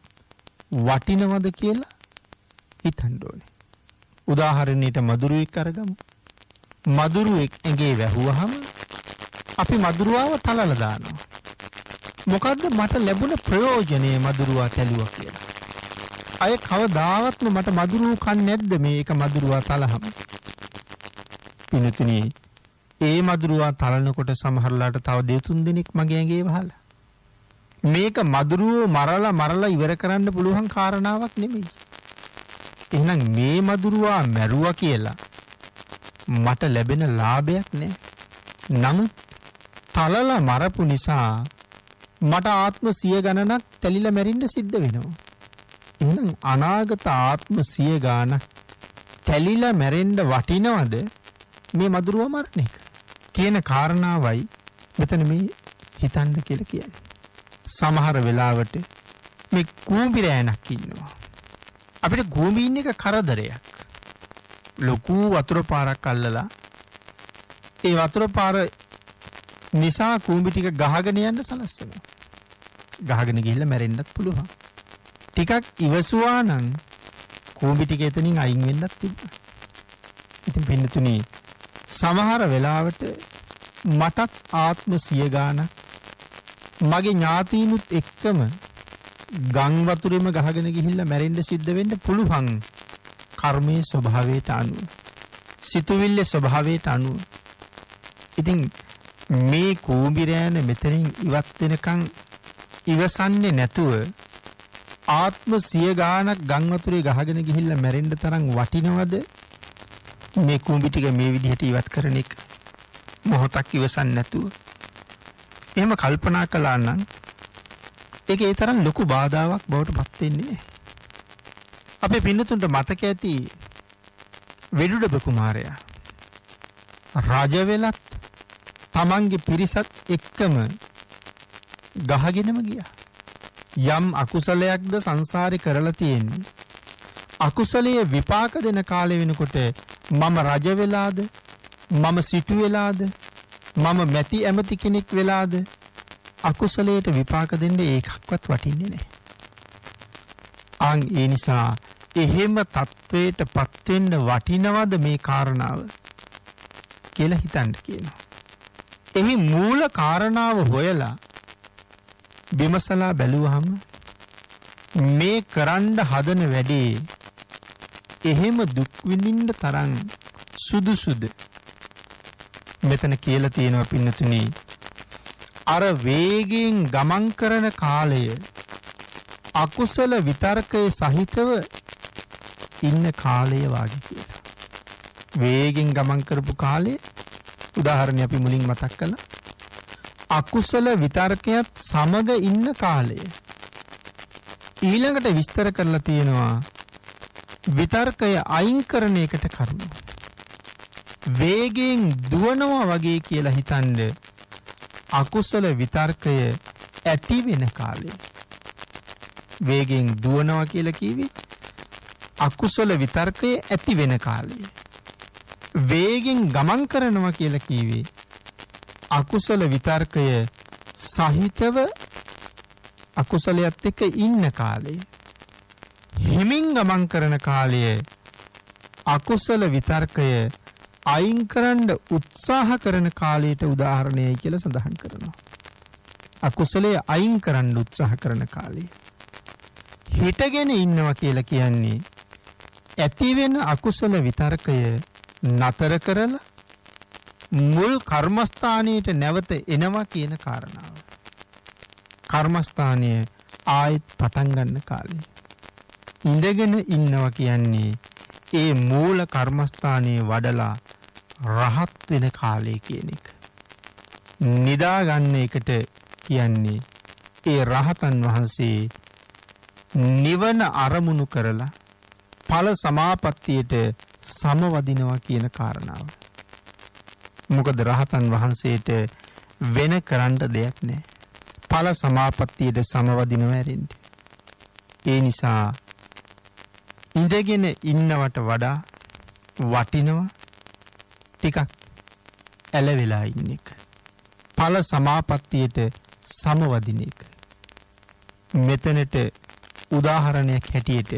වටිනවද කියලා හිතන්න ඕනේ. උදාහරණයට මදුරුවෙක් අරගමු. මදුරුවෙක් ඇඟේ වැහුවහම අපි මදුරුවාව තලලා දානවා. මොකද්ද මට ලැබුණ ප්‍රයෝජනය මදුරුවා තැලුවා කියලා? අය කවදාවත්ම මට මදුරුව කන්නේ නැද්ද මේක මදුරුවා තලහම? පිනතුනි ඒ මදුරුවා තලනකොට සමහරලාට තව දෙතුන් දිනක් මගේ ඇඟේ වහලා. මේක මදුරුව මරලා ඉවර කරන්න පුළුවන් කාරණාවක් නෙමෙයි. එහෙනම් මේ මදුරුවා මැරුවා කියලා මට ලැබෙන ලාභයක් නෑ. නමුත් තලලා මරපු නිසා මට ආත්ම 100 ගණනක් තැලිලා මැරෙන්න සිද්ධ වෙනවා. එහෙනම් අනාගත ආත්ම 100 ගණනක් තැලිලා මැරෙන්න වටිනවද මේ මදුරුවා මරණ එක කියන කාරණාවයි මෙතන මේ හිතන්න කියලා කියන්නේ. සමහර වෙලාවට මේ කූඹි රෑනක් ඉන්නවා. අපිට කූඹින් එක කරදරයක්. ලොකු වතුර පාරක් අල්ලලා ඒ වතුර පාර නිසා කූඹි ටික ගහගෙන යන්න සලස්සනවා. ගහගෙන ගිහිල්ලා මැරෙන්නත් පුළුවන්. ටිකක් ඉවසුවා නම් කූඹි ටික එතනින් අයින් වෙන්නත් තිබුණා. ඉතින් පින්නතුනි සමහර වෙලාවට මටත් ආත්ම 100 ගාණක් මගේ ඥාතීනුත් එක්කම ගම් වතුරෙම ගහගෙන ගිහිල්ලා මැරෙන්න සිද්ධ වෙන්න පුළුවන්. කර්මයේ ස්වභාවයට අනුව, සිතුවිල්ලේ ස්වභාවයට අනුව. ඉතින් මේ කූඹි රෑන මෙතනින් ඉවත් වෙනකන් ඉවසන්නේ නැතුව ආත්ම 100 ගාණක් ගම් වතුරේ ගහගෙන ගිහිල්ලා මැරෙන්න තරම් වටිනවද මේ කූඹි ටික මේ විදිහට ඉවත් කරන එක? මොහොතක් ඉවසන්නේ නැතුව. එහෙම කල්පනා කළා නම් ඒක ඒ තරම් ලොකු බාධාවක් බවට පත් වෙන්නේ නැහැ. අපේ පින්නතුන්ට මතක ඇති වෙඩුඩබ කුමාරයා රජ වෙලත් තමන්ගේ පිරිසත් එක්කම ගහගෙනම ගියා. යම් අකුසලයක්ද සංසාරේ කරලා තියෙන්නේ. අකුසලයේ විපාක දෙන කාලේ වෙනකොට මම රජ වෙලාද, මම සිටු වෙලාද, මම මැති ඇමති කෙනෙක් වෙලාද අකුසලයට විපාක දෙන්න ඒකක්වත් වටින්නේ නැහැ. ආන් ඒ නිසා එහෙම තත්වයට පත් වෙන්න වටිනවද මේ කාරණාව කියලා හිතන්න කියනවා. එහි මූල කාරණාව හොයලා විමසලා බැලුවහම මේ කරන්න හදන වැඩේ එහෙම දුක් විඳින්න තරම් සුදුසුද? මෙතන කියලා තියෙනවා පින්නතුනි, අර වේගයෙන් ගමන් කරන කාලය අකුසල විතර්කයේ සහිතව ඉන්න කාලය වාගේ කියලා. වේගෙන් ගමන් කරපු කාලේ උදාහරණයක් අපි මුලින් මතක් කළා. අකුසල විතර්කයත් සමග ඉන්න කාලය. ඊළඟට විස්තර කරලා තියෙනවා විතර්කය අයින් කරන එකට කරුණු. වේගෙන් දුවනවා වගේ කියලා හිතන්න අකුසල විතර්කය ඇති වෙන කාලය. වේගෙන් දුවනවා කියලා කිව්වේ අකුසල විතර්කය ඇති වෙන කාලය. වේගෙන් ගමන් කරනවා කියලා කිව්වේ අකුසල විතර්කය සහිතව අකුසලයට එක්ක ඉන්න කාලය. හිමින් ගමන් කරන කාලය අකුසල විතර්කය අයින් කරන්න උත්සාහ කරන කාලයට උදාහරණයයි කියලා සඳහන් කරනවා. අකුසලයේ අයින් කරන්න උත්සාහ කරන කාලය. හිටගෙන ඉන්නවා කියලා කියන්නේ ඇති වෙන අකුසල විතර්කය නතර කරලා මුල් කර්මස්ථානයට නැවත එනවා කියන කාරණාව. කර්මස්ථානය ආයෙත් පටන් ගන්න කාලේ. ඉඳගෙන ඉන්නවා කියන්නේ ඒ මූල කර්මස්ථානයේ වඩලා රහත් වෙන කාලය කියන එක. නිදා ගන්න එකට කියන්නේ ඒ රහතන් වහන්සේ නිවන අරමුණු කරලා ඵල සමාපත්තියට සමවදිනවා කියන කාරණාව. මොකද රහතන් වහන්සේට වෙන කරන්න දෙයක් නැහැ. ඵල සමාපත්තියට සමවදිනවා ඇරෙන්න. ඒ නිසා ඉඳගෙන ඉන්නවට වඩා වටිනවා ටිකක් ඇලවෙලා ඉන්න එක. ඵල සමාපත්තියට සමවදින එක. මෙතනට උදාහරණයක් හැටියට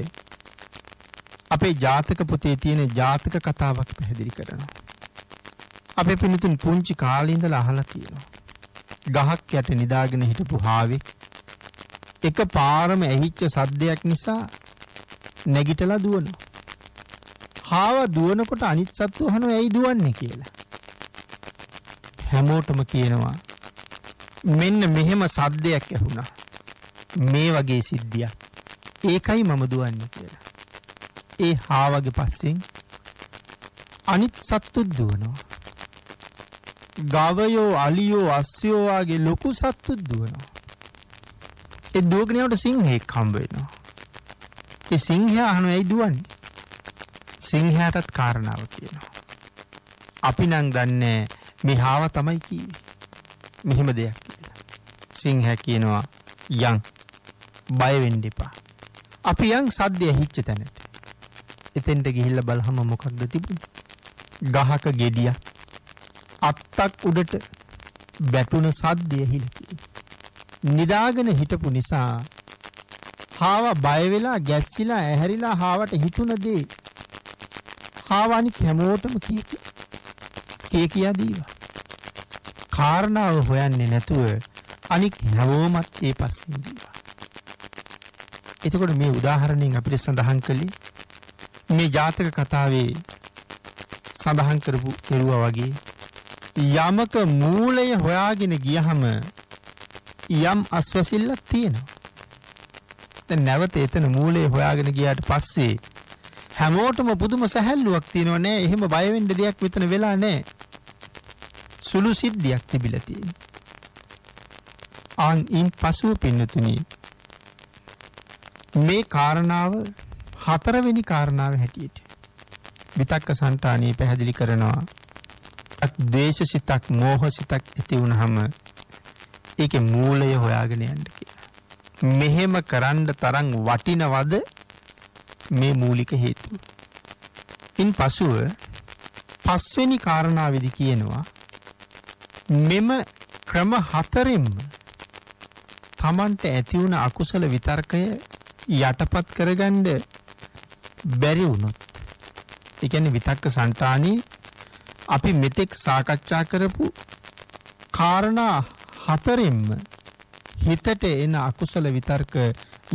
අපේ ජාතක පොතේ තියෙන ජාතක කතාවක් පැහැදිලි කරනවා. අපේ පින්තුන් පුංචි කාලේ ඉඳලා අහලා තියෙනවා. ගහක් යට නිදාගෙන හිටපු හාවෙක් එක පාරම ඇහිච්ච සද්දයක් නිසා නැගිටලා දුවනවා. හාව දුවනකොට අනිත් සත්තු අහනවා ඇයි දුවන්නේ කියලා. හැමෝටම කියනවා මෙන්න මෙහෙම සද්දයක් ඇහුණා. මේ වගේ සිද්ධියක්. ඒකයි මම දුවන්නේ කියලා. ඒ හාවගේ පස්සෙන් අනිත් සත්තු දුවනවා. ගවයෝ අලියෝ අස්සයෝ වගේ ලොකු සත්තු දුවනවා. ඒ දුවගෙන යනකොට සිංහෙක් හම්බ වෙනවා. ඒ සිංහයා අහනවා ඇයි දුවන්නේ? සිංහයාටත් කාරණාව කියනවා. අපි නම් දන්නේ මේ හාව තමයි කිව්වේ. මෙහෙම දෙයක් කියලා. සිංහයා කියනවා යන් බය වෙන්න එපා. අපි යන් සද්දය ඇහිච්ච තැනට. එතෙන්ට ගිහිල්ලා බලහම මොකක්ද තිබුණේ? ගහක ගෙඩියක් අත්තක් උඩට බැටුන සද්දය හිලකි. නිදාගෙන හිටපු නිසා හාව බය වෙලා ගැස්සිලා ඇහැරිලා හාවට හිතුන දේ හාවනි හැමෝටම කී කියා දීවා. කාරණාව හොයන්නේ නැතුව අනික් හැමෝමත් ඒ පස්සෙන් දීවා. එතකොට මේ උදාහරණයෙන් අපිට සඳහන් කළේ මේ ජාතක කතාවේ සඳහන් කරපු කෙරුවා වගේ යමක මූලය හොයාගෙන ගියහම යම් අස්වැසිල්ලක් තියෙනවා. දැන් නැවත එතන මූලය හොයාගෙන ගියාට පස්සේ හැමෝටම පුදුම සැහැල්ලුවක් තියෙනවා නෑ. එහෙම බය වෙන්න දෙයක් මෙතන වෙලා නෑ. සුළු සිද්ධියක් තිබිලා තියෙනවා. ඉන් පසුව පින්නතුනි මේ කාරණාව හතරවෙනි කාරණාව හැටියට විතක්ක සංඨානිය පැහැදිලි කරනවා. ද්වේෂසිතක් මෝහසිතක් ඇති වුනහම ඒකේ මූලය හොයාගෙන යන්න කියලා. මෙහෙම කරන්න තරම් වටිනවද මේ මූලික හේතුව? ඉන් පසුව පස්වෙනි කාරණාවේදී කියනවා මෙම ක්‍රම හතරෙන්ම තමන්ට ඇති වුණ අකුසල විතර්කය යටපත් කරගන්න බැරි වුණොත්, ඒ කියන්නේ විතක්ක සංඨානී අපි මෙතෙක් සාකච්ඡා කරපු කාරණා හතරෙන්ම හිතට එන අකුසල විතර්ක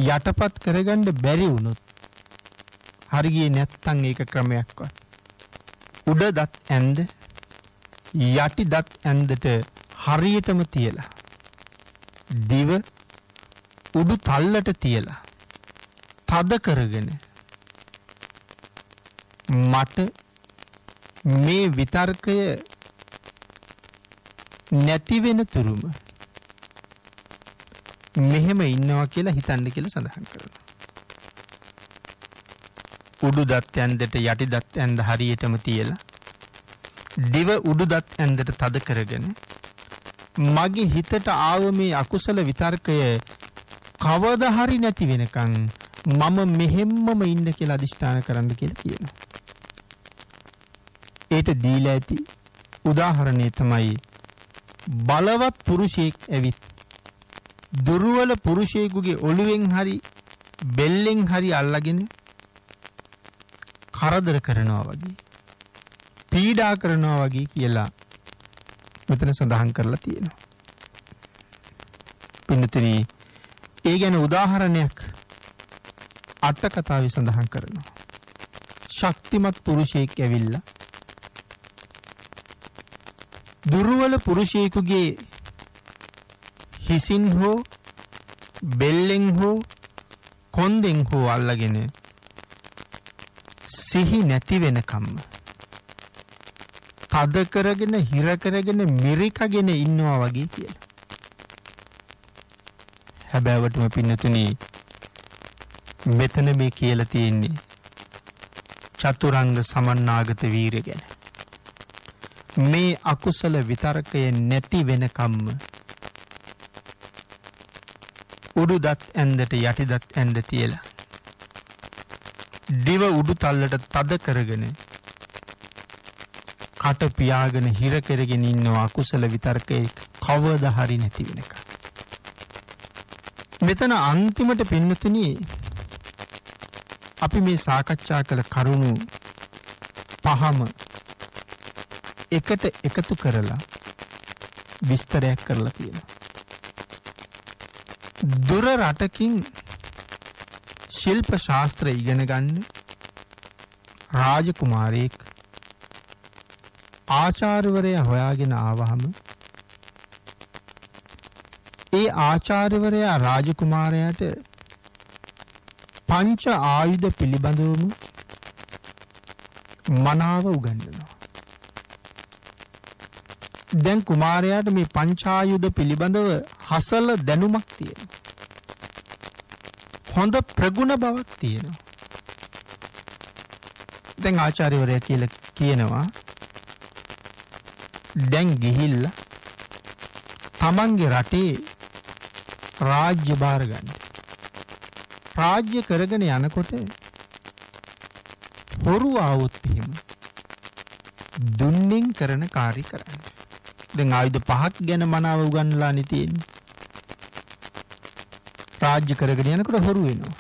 යටපත් කරගන්න බැරි වුණොත්, හරියන්නේ නැත්තම් ඒක ක්‍රමයක්වත් උඩ දත් ඇඳ යටි දත් ඇඳට හරියටම තියලා දිව උඩු තල්ලට තියලා තද කරගෙන මට මේ විතර්කය නැති වෙන තුරුම මෙහෙම ඉන්නවා කියලා හිතන්න කියලා සඳහන් කරනවා. උඩු දත් ඇන්දට යටි දත් ඇන්ද හරියටම තියලා දිව උඩු දත් ඇන්දට තද කරගෙන මගේ හිතට ආව මේ අකුසල විතර්කය කවදා හරි නැති වෙනකන් මම මෙහෙම්මම ඉන්න කියලා අදිෂ්ඨාන කරන්න කියලා කියනවා. ඒට දීලා ඇති උදාහරණය තමයි බලවත් පුරුෂයෙක් ඇවිත් දුර්වල පුරුෂයෙකුගේ ඔළුවෙන් හරි බෙල්ලෙන් හරි අල්ලගෙන කරදර කරනවා වගේ, පීඩා කරනවා වගේ කියලා මෙතන සඳහන් කරලා තියෙනවා. පින්නතුනි, ඒ ගැන උදාහරණයක් අට කතාවේ සඳහන් කරනවා. ශක්තිමත් පුරුෂයෙක් ඇවිල්ලා දුර්වල පුරුෂයෙකුගේ හිසින් හෝ බෙල්ලෙන් හෝ කොන්දෙන් හෝ අල්ලගෙන සිහි නැති වෙනකම්ම තද කරගෙන හිර කරගෙන මිරිකගෙන ඉන්නවා වගේ කියලා. හැබැයිවටම පින්නතුනි, මෙතන මේ කියලා තියෙන්නේ චතුරංග සමන්නාගත වීරිය ගැන. මේ අකුසල විතර්කය නැති වෙනකම්ම උඩු දත් ඇන්දට යටි දත් ඇන්ද තියලා දිව උඩු තල්ලට තද කරගෙන කට පියාගෙන හිර කරගෙන ඉන්නවා අකුසල විතර්කේ කවදා හරි නැති වෙනකම්. මෙතන අන්තිමට පින්නතුනි, අපි මේ සාකච්ඡා කළ කරුණු පහම එකට එකතු කරලා විස්තරයක් කරලා තියෙනවා. දුර රටකින් ශිල්ප ශාස්ත්‍ර ඉගෙන ගන්න රාජකුමාරයෙක් ආචාර්යවරයා හොයාගෙන ආවහම ඒ ආචාර්යවරයා රාජකුමාරයාට පංච ආයුධ පිළිබඳවම මනාව උගන්වනවා. දැන් කුමාරයාට මේ පංචායුධ පිළිබඳව හසල දැනුමක් තියෙනවා. හොඳ ප්‍රගුණ බවක් තියෙනවා. දැන් ආචාර්යවරයා කියලා කියනවා, දැන් ගිහිල්ලා තමන්ගේ රටේ රාජ්‍ය භාර ගන්න. රාජ්‍ය කරගෙන යනකොට හොරු ආවොත් එහෙම දුන්නින් කරන කාර්ය කරන්න. දැන් ආයුධ 5ක් ගැන මනාව උගන්ලා නේ තියෙන්නේ. රාජ්‍ය කරගෙන යනකොට හොරු වෙනවා.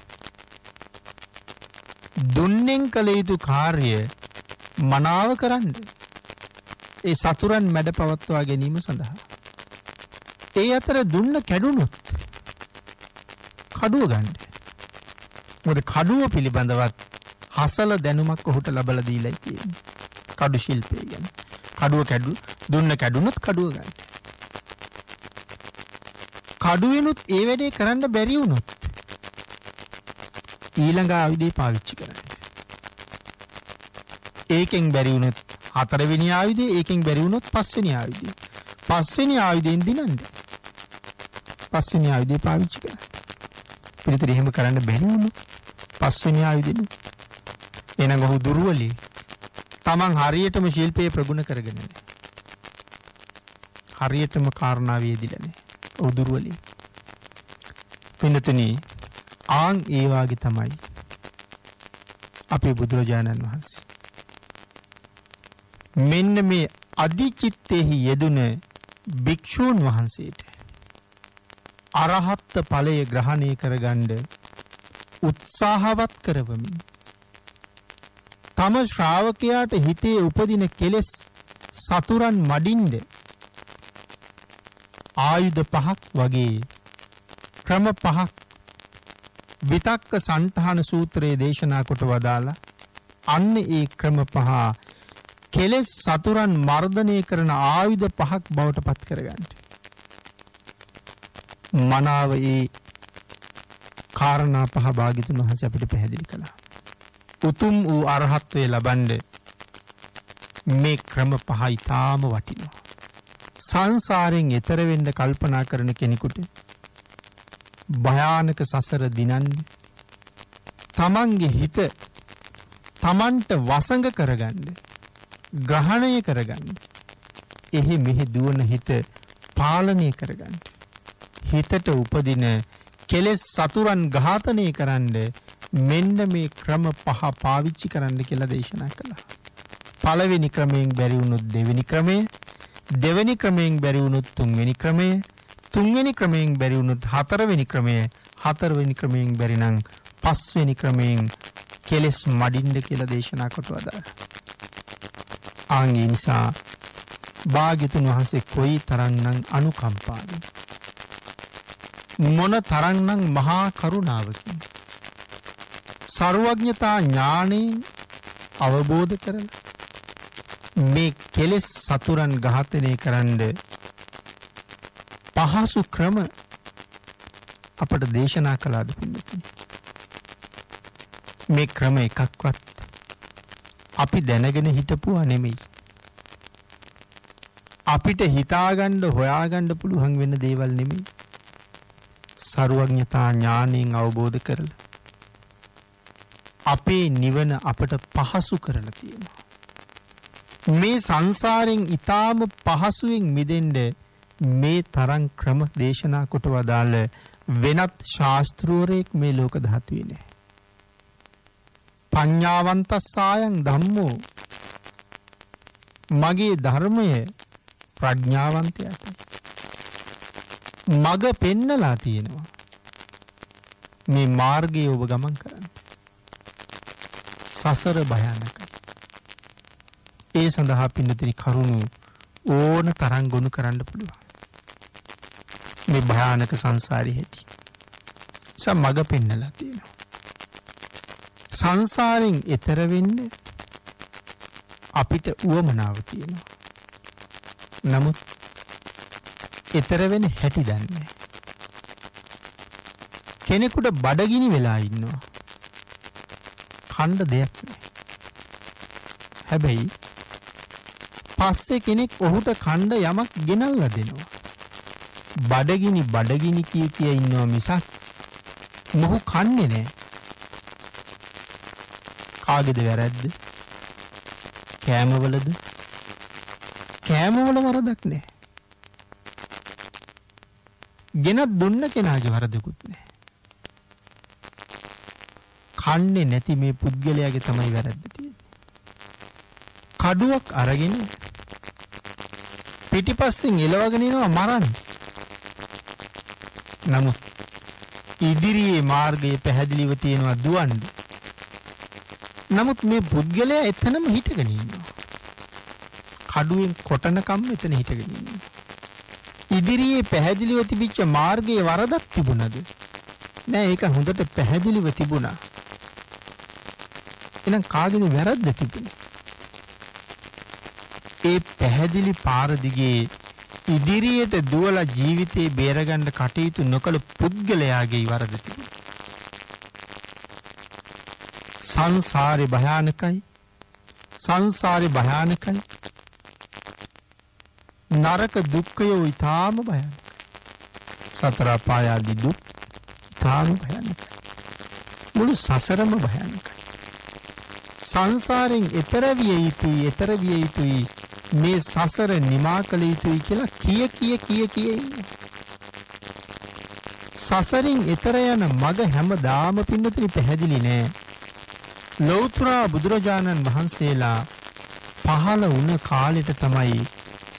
දුන්නෙන් කළ යුතු කාර්ය මනාව කරන්න. ඒ සතුරන් මැඩ පවත්වා ගැනීම සඳහා. ඒ අතර දුන්න කැඩුනොත් කඩුව ගන්න. මොකද කඩුව පිළිබඳවත් හසල දැනුමක් ඔහුට ලබලා දීලා තියෙන්නේ. කඩු ශිල්පය ගැන. දුන්න කැඩුනොත් කඩුව ගන්න. කඩුවෙනුත් ඒ වැඩේ කරන්න බැරි වුණොත් ඊළඟ ආයුධය පාවිච්චි කරන්න. ඒකෙන් බැරි වුණොත් හතරවෙනි ආයුධය, ඒකෙන් බැරි වුණොත් පස්වෙනි ආයුධය. පස්වෙනි ආයුධයෙන් දිනන්න. පස්වෙනි ආයුධය පාවිච්චි කරන්න. පිළිතුර එහෙම කරන්න බැරි වුණොත් පස්වෙනි ආයුධෙන් එනං ඔහු දුර්වලයි. තමන් හරියටම ශිල්පයේ ප්‍රගුණ කරගෙන නැහැ. හරියටම කාරණා වේදිලා නැහැ. ඔහු දුර්වලයි. පින්නතුනි ආන් ඒ වාගේ තමයි අපේ බුදුරජාණන් වහන්සේ. මෙන්න මේ අධිචිත්තෙහි යෙදුන භික්ෂූන් වහන්සේට අරහත් ඵලය ග්‍රහණය කරගන්න උත්සාහවත් කරවමින් තම ශ්‍රාවකයාට හිතේ උපදින කෙලෙස් සතුරන් මඩින්ද ආයුධ 5ක් වගේ ක්‍රම 5ක් විතක්ක සන්තහන සූත්‍රයේ දේශනා කොට වදාලා අන්න ඒ ක්‍රම 5 කෙලෙස් සතුරන් මර්ධනය කරන ආයුධ 5ක් බවට පත් කරගන්න. මනාව ඒ කාරණා 5 භාග්‍යතුන් වහන්සේ අපිට පැහැදිලි කළා. උතුම් වූ අරහත්වය ලබන්න මේ ක්‍රම 5 ඊටාම වටිනවා. සංසාරයෙන් එතර වෙන්න කල්පනා කරන කෙනෙකුට භයානක සසර දිනන්නේ තමන්ගේ හිත තමන්ට වසඟ කරගන්න, ග්‍රහණය කරගන්න, එහි මෙහි දුවන හිත පාලනය කරගන්න, හිතට උපදින කෙලෙස් සතුරන් ඝාතනය කරන්න මෙන්න මේ ක්‍රම 5 පාවිච්චි කරන්න කියලා දේශනා කළා. පළවෙනි ක්‍රමයෙන් බැරි වුණොත් දෙවෙනි ක්‍රමය, දෙවෙනි ක්‍රමයෙන් බැරි වුණොත් තුන්වෙනි ක්‍රමය, තුන්වෙනි ක්‍රමයෙන් බැරි වුණොත් හතරවෙනි ක්‍රමය, හතරවෙනි ක්‍රමයෙන් බැරි නම් පස්වෙනි ක්‍රමයෙන් කෙලෙස් මඩින්න කියලා දේශනා කොට වදාළා. ආන්ගේ නිසා භාග්‍යතුන් වහන්සේ කොයි තරම්නම් අනුකම්පාවෙන්, මොන තරම්නම් මහා කරුණාවකින් සර්වඥතා ඥාණයෙන් අවබෝධ කරලා මේ කෙලෙස් සතුරන් ඝාතනය කරන්න පහසු ක්‍රම අපට දේශනා කළාද පිළිතුරු. මේ ක්‍රම එකක්වත් අපි දැනගෙන හිටපුවා නෙමෙයි. අපිට හිතාගන්න හොයාගන්න පුළුවන් වෙන දේවල් නෙමෙයි. සර්වඥතා ඥාණයෙන් අවබෝධ කරලා අපේ නිවන අපට පහසු කරලා තියෙනවා. මේ සංසාරයෙන් ඊටාම පහසුවෙන් මිදෙන්න මේ තරම් ක්‍රම දේශනා කොට වදාළ වෙනත් ශාස්ත්‍රූරයෙක් මේ ලෝක ධාතුවේ නැහැ. පඤ්ඤාවන්තස්සායන් ධම්මෝ, මගේ ධර්මය ප්‍රඥාවන්තයාට මග පෙන්නලා තියෙනවා. මේ මාර්ගයේ ඔබ ගමන් කරන්න. සසර භයානකයි. ඒ සඳහා පින්නතිරි කරුණු ඕන තරම් ගොනු කරන්න පුළුවන්. මේ භයානක සංසාරේ හැටි මග පෙන්නලා තියෙනවා. සංසාරයෙන් එතර වෙන්න අපිට උවමනාව තියෙනවා. නමුත් එතර වෙන හැටි දන්නේ. කෙනෙකුට බඩගිනි වෙලා ඉන්නවා. කන්න දෙයක් නැහැ. හැබැයි පස්සේ කෙනෙක් ඔහුට කන්න යමක් ගෙනල්ලා දෙනවා. බඩගිනි කිය ඉන්නවා මිසක් මොහු කන්නේ නැහැ. කාගේද වැරද්ද? කෑමවලද? කෑමවල වරදක් නැහැ. ගෙනත් දුන්න කෙනාගේ වරදකුත් නැහැ. කන්නේ නැති මේ පුද්ගලයාගේ තමයි වැරද්ද තියෙන්නේ. කඩුවක් අරගෙන පිටිපස්සෙන් එලවගෙන එනවා මරන්න. නමුත් ඉදිරියේ මාර්ගයේ පැහැදිලිව තියෙනවා දුවන්න. නමුත් මේ පුද්ගලයා එතනම හිටගෙන ඉන්නවා. කඩුවෙන් කොටනකම් එතන හිටගෙන ඉන්නවා. ඉදිරියේ පැහැදිලිව තිබිච්ච මාර්ගයේ වරදක් තිබුණද? නෑ, ඒක හොඳට පැහැදිලිව තිබුණා. එහෙනම් කාගේද වැරද්ද තිබුණේ? ඒ පැහැදිලි පාර දිගේ ඉදිරියට දුවලා ජීවිතේ බේරගන්න කටයුතු නොකළ පුද්ගලයාගේ වරද තිබුණා. සංසාරේ භයානකයි. සංසාරේ භයානකයි. නරක දුක්ඛයෝ ඊටාම භයානකයි. සතර පායාදී දුක් ඊටාම භයානකයි. මුළු සසරම භයානකයි. සංසාරෙන් එතර විය යුතුයි මේ සසර නිමා කළ යුතුයි කියලා කිය ඉන්නේ. සසරින් එතර යන මග හැමදාම පින්නතුනි පැහැදිලි නෑ. ලෞතර බුදුරජාණන් වහන්සේලා පහළ වුණ කාලෙට තමයි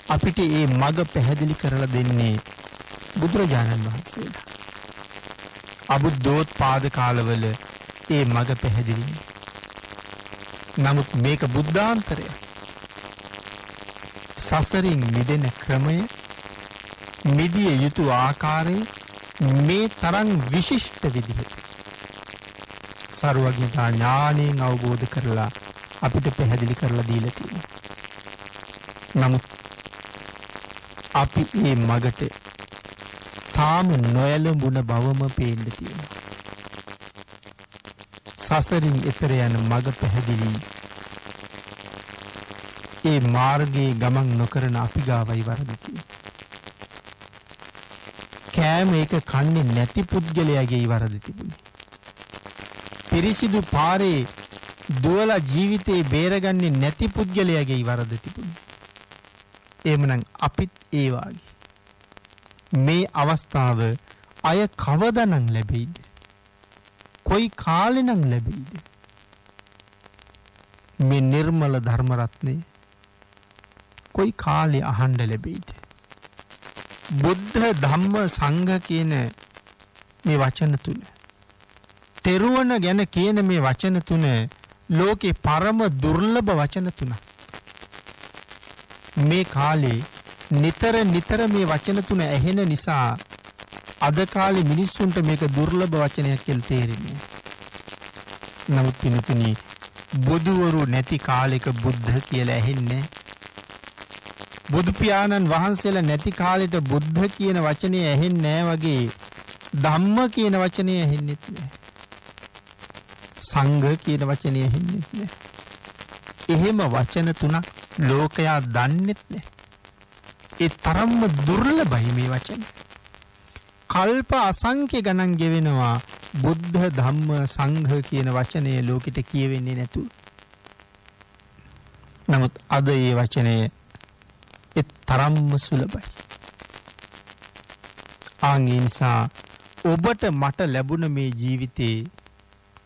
අපිට මේ මග පැහැදිලි කරලා දෙන්නේ බුදුරජාණන් වහන්සේලා. අබුද්ධෝත්පාද කාලවල මේ මග පැහැදිලි නෑ. නමුත් මේක බුද්ධාන්තරය. සසරින් මිදෙන ක්‍රමය, මිදිය යුතු ආකාරය මේ තරම් විශිෂ්ට විදිහට සර්වඥතා ඥාණයෙන් අවබෝධ කරලා අපිට පැහැදිලි කරලා දීලා තියෙනවා. නමුත් අපි මේ මගට තාම නොයලඹුණ බවම පේන්න තියෙනවා. සසරින් එතර යන මග පැහැදිලි. ඒ මාර්ගයේ ගමන් නොකරන අපි ගාවයි වරද තියෙන්නේ. කෑම එක කන්නේ නැති පුද්ගලයාගේ වරද තිබුණේ. පිරිසිදු පාරේ දුවලා ජීවිතේ බේරගන්නේ නැති පුද්ගලයාගේ වරද තිබුණේ. එහෙමනම් අපිත් ඒ වාගේ මේ අවස්ථාව අය කවදානම් ලැබෙයිද? කොයි කාලෙනම් ලැබෙයිද? මේ නිර්මල ධර්ම රත්නේ කොයි කාලේ අහන්න ලැබෙයිද? බුද්ධ ධම්ම සංඝ කියන මේ වචන තුන, තෙරුවන් ගැන කියන මේ වචන තුන ලෝකේ පරම දුර්ලභ වචන තුනක්. මේ කාලේ නිතර මේ වචන තුන ඇහෙන නිසා අද කාලේ මිනිස්සුන්ට මේක දුර්ලභ වචනයක් කියලා තේරෙන්නේ. නමුත් පින්තුනි, බුදුවරු නැති කාලෙක බුද්ධ කියලා ඇහෙන්නේ. බුදු පියාණන් වහන්සේලා නැති කාලෙට බුද්ධ කියන වචනේ ඇහෙන්නේ නැහැ වගේ ධම්ම කියන වචනේ ඇහෙන්නෙත් නැහැ. සංඝ කියන වචනේ ඇහෙන්නෙත් නැහැ. එහෙම වචන තුනක් ලෝකයා දන්නෙත් නැහැ. ඒ තරම්ම දුර්ලභයි මේ වචන. කල්ප අසංඛ්‍ය ගණන් ගෙවෙනවා බුද්ධ ධම්ම සංඝ කියන වචනේ ලෝකෙට කියවෙන්නේ නැතුව. නමුත් අද මේ වචනේ ඒ තරම්ම සුලභයි. ආන්ගේ නිසා ඔබට මට ලැබුණ මේ ජීවිතේ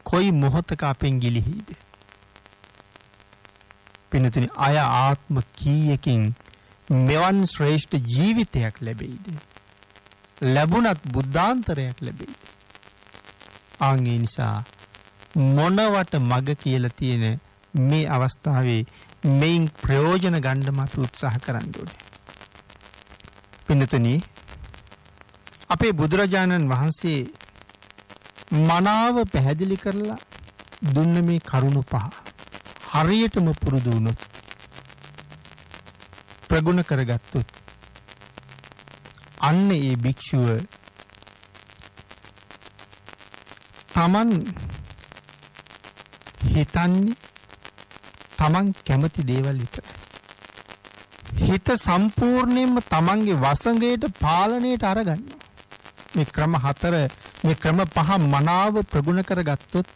කොයි මොහොතක අපෙන් ගිලිහිද? පින්තුනි, අය ආත්ම කීයකින් මෙවන් ශ්‍රේෂ්ඨ ජීවිතයක් ලැබෙයිද? ලැබුණත් බුද්ධාන්තරයක් ලැබෙයිද? ආන්ගේ නිසා මොනවට මග කියලා තියෙන මේ අවස්ථාවේ මේන් ප්‍රයෝජන ගන්නම අපි උත්සාහ කරන්න ඕනේ. පින්තුනි, අපේ බුදුරජාණන් වහන්සේ මනාව පැහැදිලි කරලා දුන්න මේ කරුණු පහ හරියටම පුරුදු වුණොත්, ප්‍රගුණ කරගත්තොත්, අන්න ඒ භික්ෂුව තමන් හිතන්නේ තමන් කැමති දේවල් විතරයි. හිත සම්පූර්ණයෙන්ම තමන්ගේ වසඟයට පාලනයට අරගන්න. මේ ක්‍රම 4, මේ ක්‍රම 5 මනාව ප්‍රගුණ කරගත්තොත්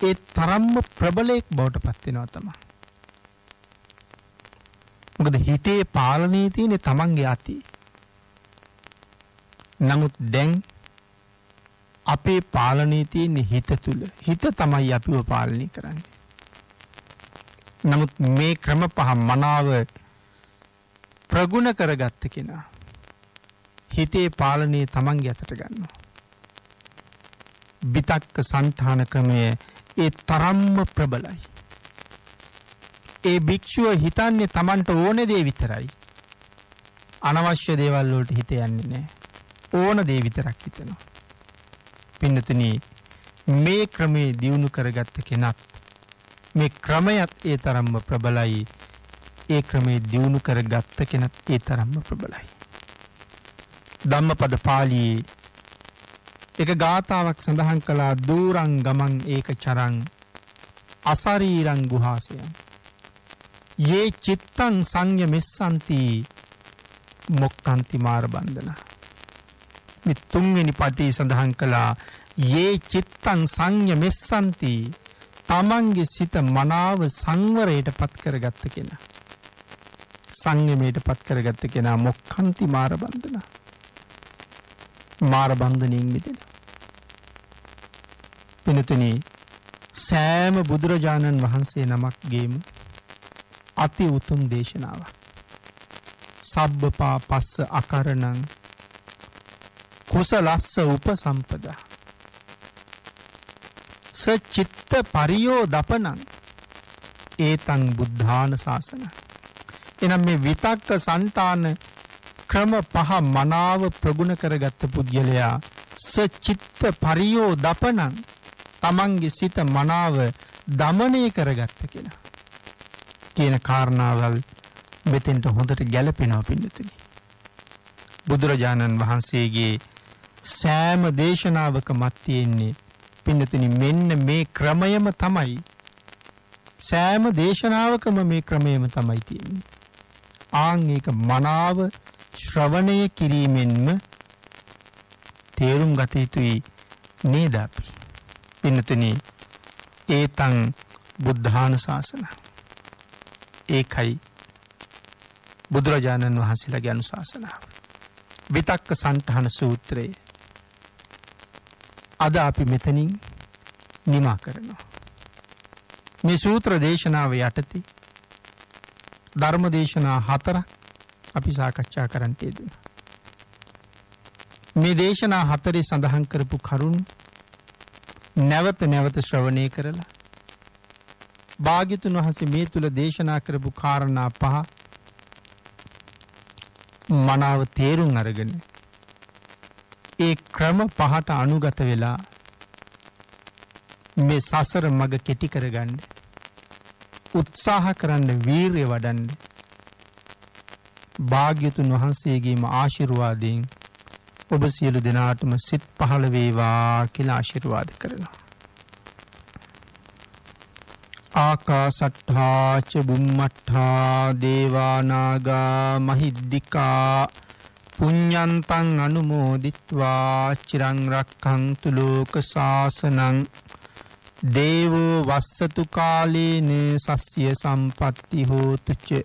ඒ තරම්ම ප්‍රබලයක් බවට පත් වෙනවා තමයි. මොකද හිතේ පාලනයේ තියෙන තමන්ගේ අතේ. නමුත් දැන් අපේ පාලනයේ තියෙන හිත තුල. හිත තමයි අපිව පාලනය කරන්නේ. නමුත් මේ ක්‍රම 5 මනාව ප්‍රගුණ කරගත්ත කෙනා හිතේ පාලනය තමන්ගේ අතට ගන්නවා. විතක්ක සංඨාන ක්‍රමය ඒ තරම්ම ප්‍රබලයි. ඒ භික්ෂුව හිතන්නේ තමන්ට ඕන දේ විතරයි. අනවශ්‍ය දේවල් වලට හිත යන්නේ නැහැ. ඕන දේ විතරක් හිතනවා. පින්නතුනි මේ ක්‍රමේ දියුණු කරගත්ත කෙනත් මේ ක්‍රමයක් ඒ තරම්ම ප්‍රබලයි. ඒ ක්‍රමේ දියුණු කරගත්ත කෙනත් ඒ තරම්ම ප්‍රබලයි. ධම්මපද පාළියේ එක ගාථාවක් සඳහන් කළා දූරං ගමං ඒක චරං අසරීරං ගුහාසයං යේ චිත්තං සංයමෙස්සන්ති මොක්ඛන්ති මාර බන්ධන. මේ තුන්වෙනි පදේ සඳහන් කළා යේ චිත්තං සංයමෙස්සන්ති තමන්ගේ සිත මනාව සංවරයට පත් කරගත්ත කෙනා. සංයමයට පත් කරගත්ත කෙනා මොක්ඛන්ති මාර බන්ධන. මාර බන්ධනයෙන් මිදෙන. පිනතුනි සෑම බුදුරජාණන් වහන්සේ නමක්ගේම අති උතුම් දේශනාවක්. සබ්බපා පස්ස අකරණං කුසලස්ස උපසම්පදා සචිත්ත පරියෝ දපනං ඒතං බුද්ධාන ශාසන. එනම් මේ විතක්ක සංඨාන ක්‍රම පහ මනාව ප්‍රගුණ කරගත්ත පුද්ගලයා සචිත්ත පරියෝ දපනං තමන්ගේ සිත මනාව දමනය කරගත්ත කෙනා කියන කාරණාවල් මෙතෙන්ට හොඳට ගැලපෙනවා පින්නතුනි. බුදුරජාණන් වහන්සේගේ සෑම දේශනාවක මත් තියෙන්නේ පින්නතුනි මෙන්න මේ ක්‍රමයම තමයි. සෑම දේශනාවකම මේ ක්‍රමයම තමයි තියෙන්නේ. ආන් ඒක මනාව ශ්‍රවණය කිරීමෙන්ම තේරුම් ගත යුතුයි නේද අපි. පින්නතුනි ඒතං බුද්ධාන ශාසන. ඒකයි බුදුරජාණන් වහන්සේලාගේ අනුශාසනාව. විතක්ක සංඨාන සූත්‍රය අද අපි මෙතනින් නිමා කරනවා. මේ සූත්‍ර දේශනාව යටතේ ධර්ම දේශනා 4ක් අපි සාකච්ඡා කරන්න යෙදුණා. මේ දේශනා 4 සඳහන් කරපු කරුණු නැවත නැවත ශ්‍රවණය කරලා භාග්‍යතුන් වහන්සේ මේ තුල දේශනා කරපු කාරණා 5 මනාව තේරුම් අරගෙන ඒ ක්‍රම 5ට අනුගත වෙලා මේ සසර මඟ කෙටි කරගන්න උත්සාහ කරන්න වීරිය වඩන්න භාග්‍යතුන් වහන්සේගේම ආශිර්වාදයෙන් ඔබ සියලු දෙනාටම සිත් පහළ වේවා කියලා ආශිර්වාද කරනවා. ආකාසට්ඨා ච බුම්මට්ඨා දේවා නාග මහිද්దికා පුඤ්ඤන්තං අනුමෝදිත්වා චිරං රක්ඛන්තු ලෝක ශාසනං දේවෝ වස්සතු කාලේන සස්ය සම්පත්ති හෝතු ච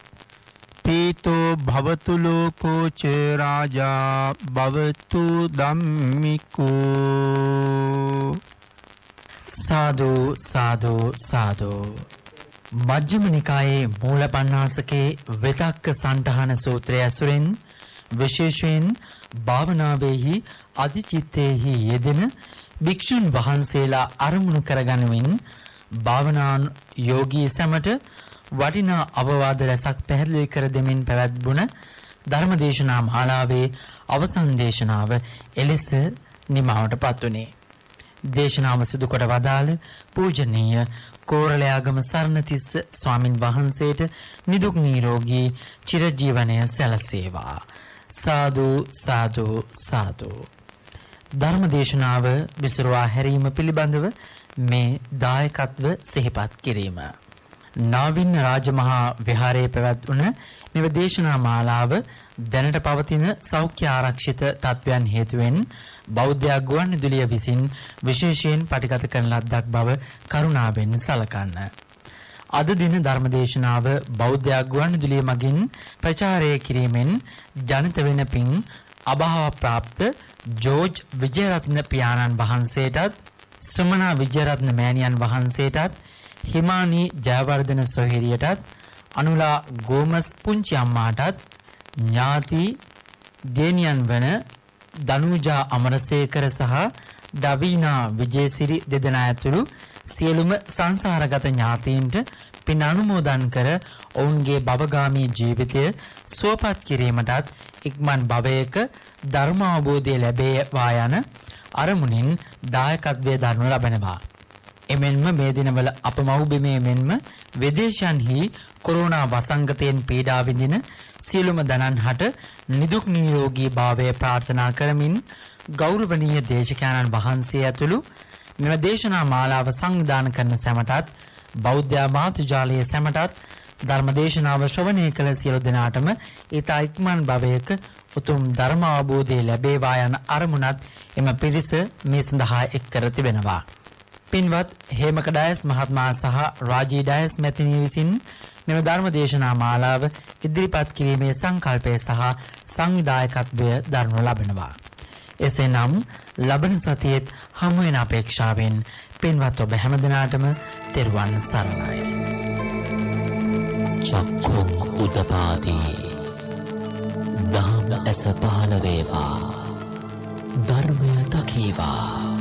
පීතෝ භවතු ලෝකෝ ච රාජා භවතු ධම්මිකෝ. සාදු සාදු සාදු. මජ්ක්‍ධිම නිකායේ මූල පණ්ණාසකේ විතක්ක සංඨාන සූත්‍රය ඇසුරෙන් විශේෂයෙන් භාවනාවේහි අධිචිත්තේහි යෙදෙන භික්ෂුන් වහන්සේලා අරමුණු කරගනිමින් භාවනාන් යෝගී සැමට වටිනා අවවාද රැසක් පැහැදිලි කර දෙමින් පැවැත්වුණ ධර්මදේශනා මාලාවේ අවසන් දේශනාව එලෙස නිමාවට පත්වුණේ. දේශනාව සිදු කොට වදාළ පූජනීය කෝරළයාගම සරණතිස්ස ස්වාමින් වහන්සේට නිදුක් නිරෝගී චිරජීවනය සැලසේවා. සාදු සාදු සාදු. ධර්මදේශනාව විසුරුවා හැරීම පිළිබඳව මේ දායකත්ව සිහිපත් කිරීම. නාවින්න රාජමහා විහාරයේ පැවැත්වුණ මෙව දේශනා මාලාව දැනට පවතින සෞඛ්‍ය ආරක්ෂිත තත්ත්වයන් හේතුවෙන් බෞද්ධ ගුවන්විදුලිය විසින් විශේෂයෙන් පටිගත කරන ලද්දක් බව කරුණාවෙන් සලකන්න. අද දින ධර්මදේශනාව බෞද්ධ ගුවන්විදුලිය මගින් ප්‍රචාරය කිරීමෙන් ජනිත වෙන පින් අභාව ප්‍රාප්ත ජෝර්ජ් විජයරත්න පියාණන් වහන්සේටත් සුමනා විජයරත්න මෑණියන් වහන්සේටත් හිමානි ජයවර්ධන සොහිරියටත් අනුලා ගෝමස් පුංචි අම්මාටත් ඥාති දේනියන් වන දනුජා අමරසේකර සහ ඩවීනා විජේසිරි දෙදෙනා ඇතුළු සියලුම සංසාරගත ඥාතීන්ට පින් අනුමෝදන් කර ඔවුන්ගේ භවගාමී ජීවිතය සුවපත් කිරීමටත් ඉක්මන් භවයක ධර්ම අවබෝධය ලැබේවා යන අරමුණින් දායකත්වය දරනු ලබනවා. එමෙන්ම මේ දිනවල අප මව්බිමේ මෙන්ම විදේශයන්හි කොරෝනා වසංගතයෙන් පීඩා විඳින සියලුම දනන්හට නිදුක් නිරෝගී භාවය ප්‍රාර්ථනා කරමින් ගෞරවනීය දේශකයන්න් වහන්සේ ඇතුළු මෙම දේශනා මාලාව සංවිධානය කරන සැමටත් බෞද්ධ මාතෘජාලයේ සැමටත් ධර්මදේශනාව ශ්‍රවණය කළ සියලු දෙනාටම ඊතා ඉක්මන් භවයක උතුම් ධර්ම අවබෝධය ලැබේවා යන අරමුණත් එම පිරිස මේ සඳහා එක් කර තිබෙනවා. පින්වත් හේමක ඩයස් මහත්මයා සහ රාජී ඩයස් මැතිණිය විසින් මෙම ධර්ම දේශනා මාලාව ඉදිරිපත් කිරීමේ සංකල්පය සහ සංවිධායකත්වය දරනු ලබනවා. එසේනම් ලබන සතියේත් හමු වෙන අපේක්ෂාවෙන් පින්වත් ඔබ හැමදෙනාටම තෙරුවන් සරණයි. චක්ඛුං උදපාදී දහම් ඇස පහළ වේවා ධර්මය දකීවා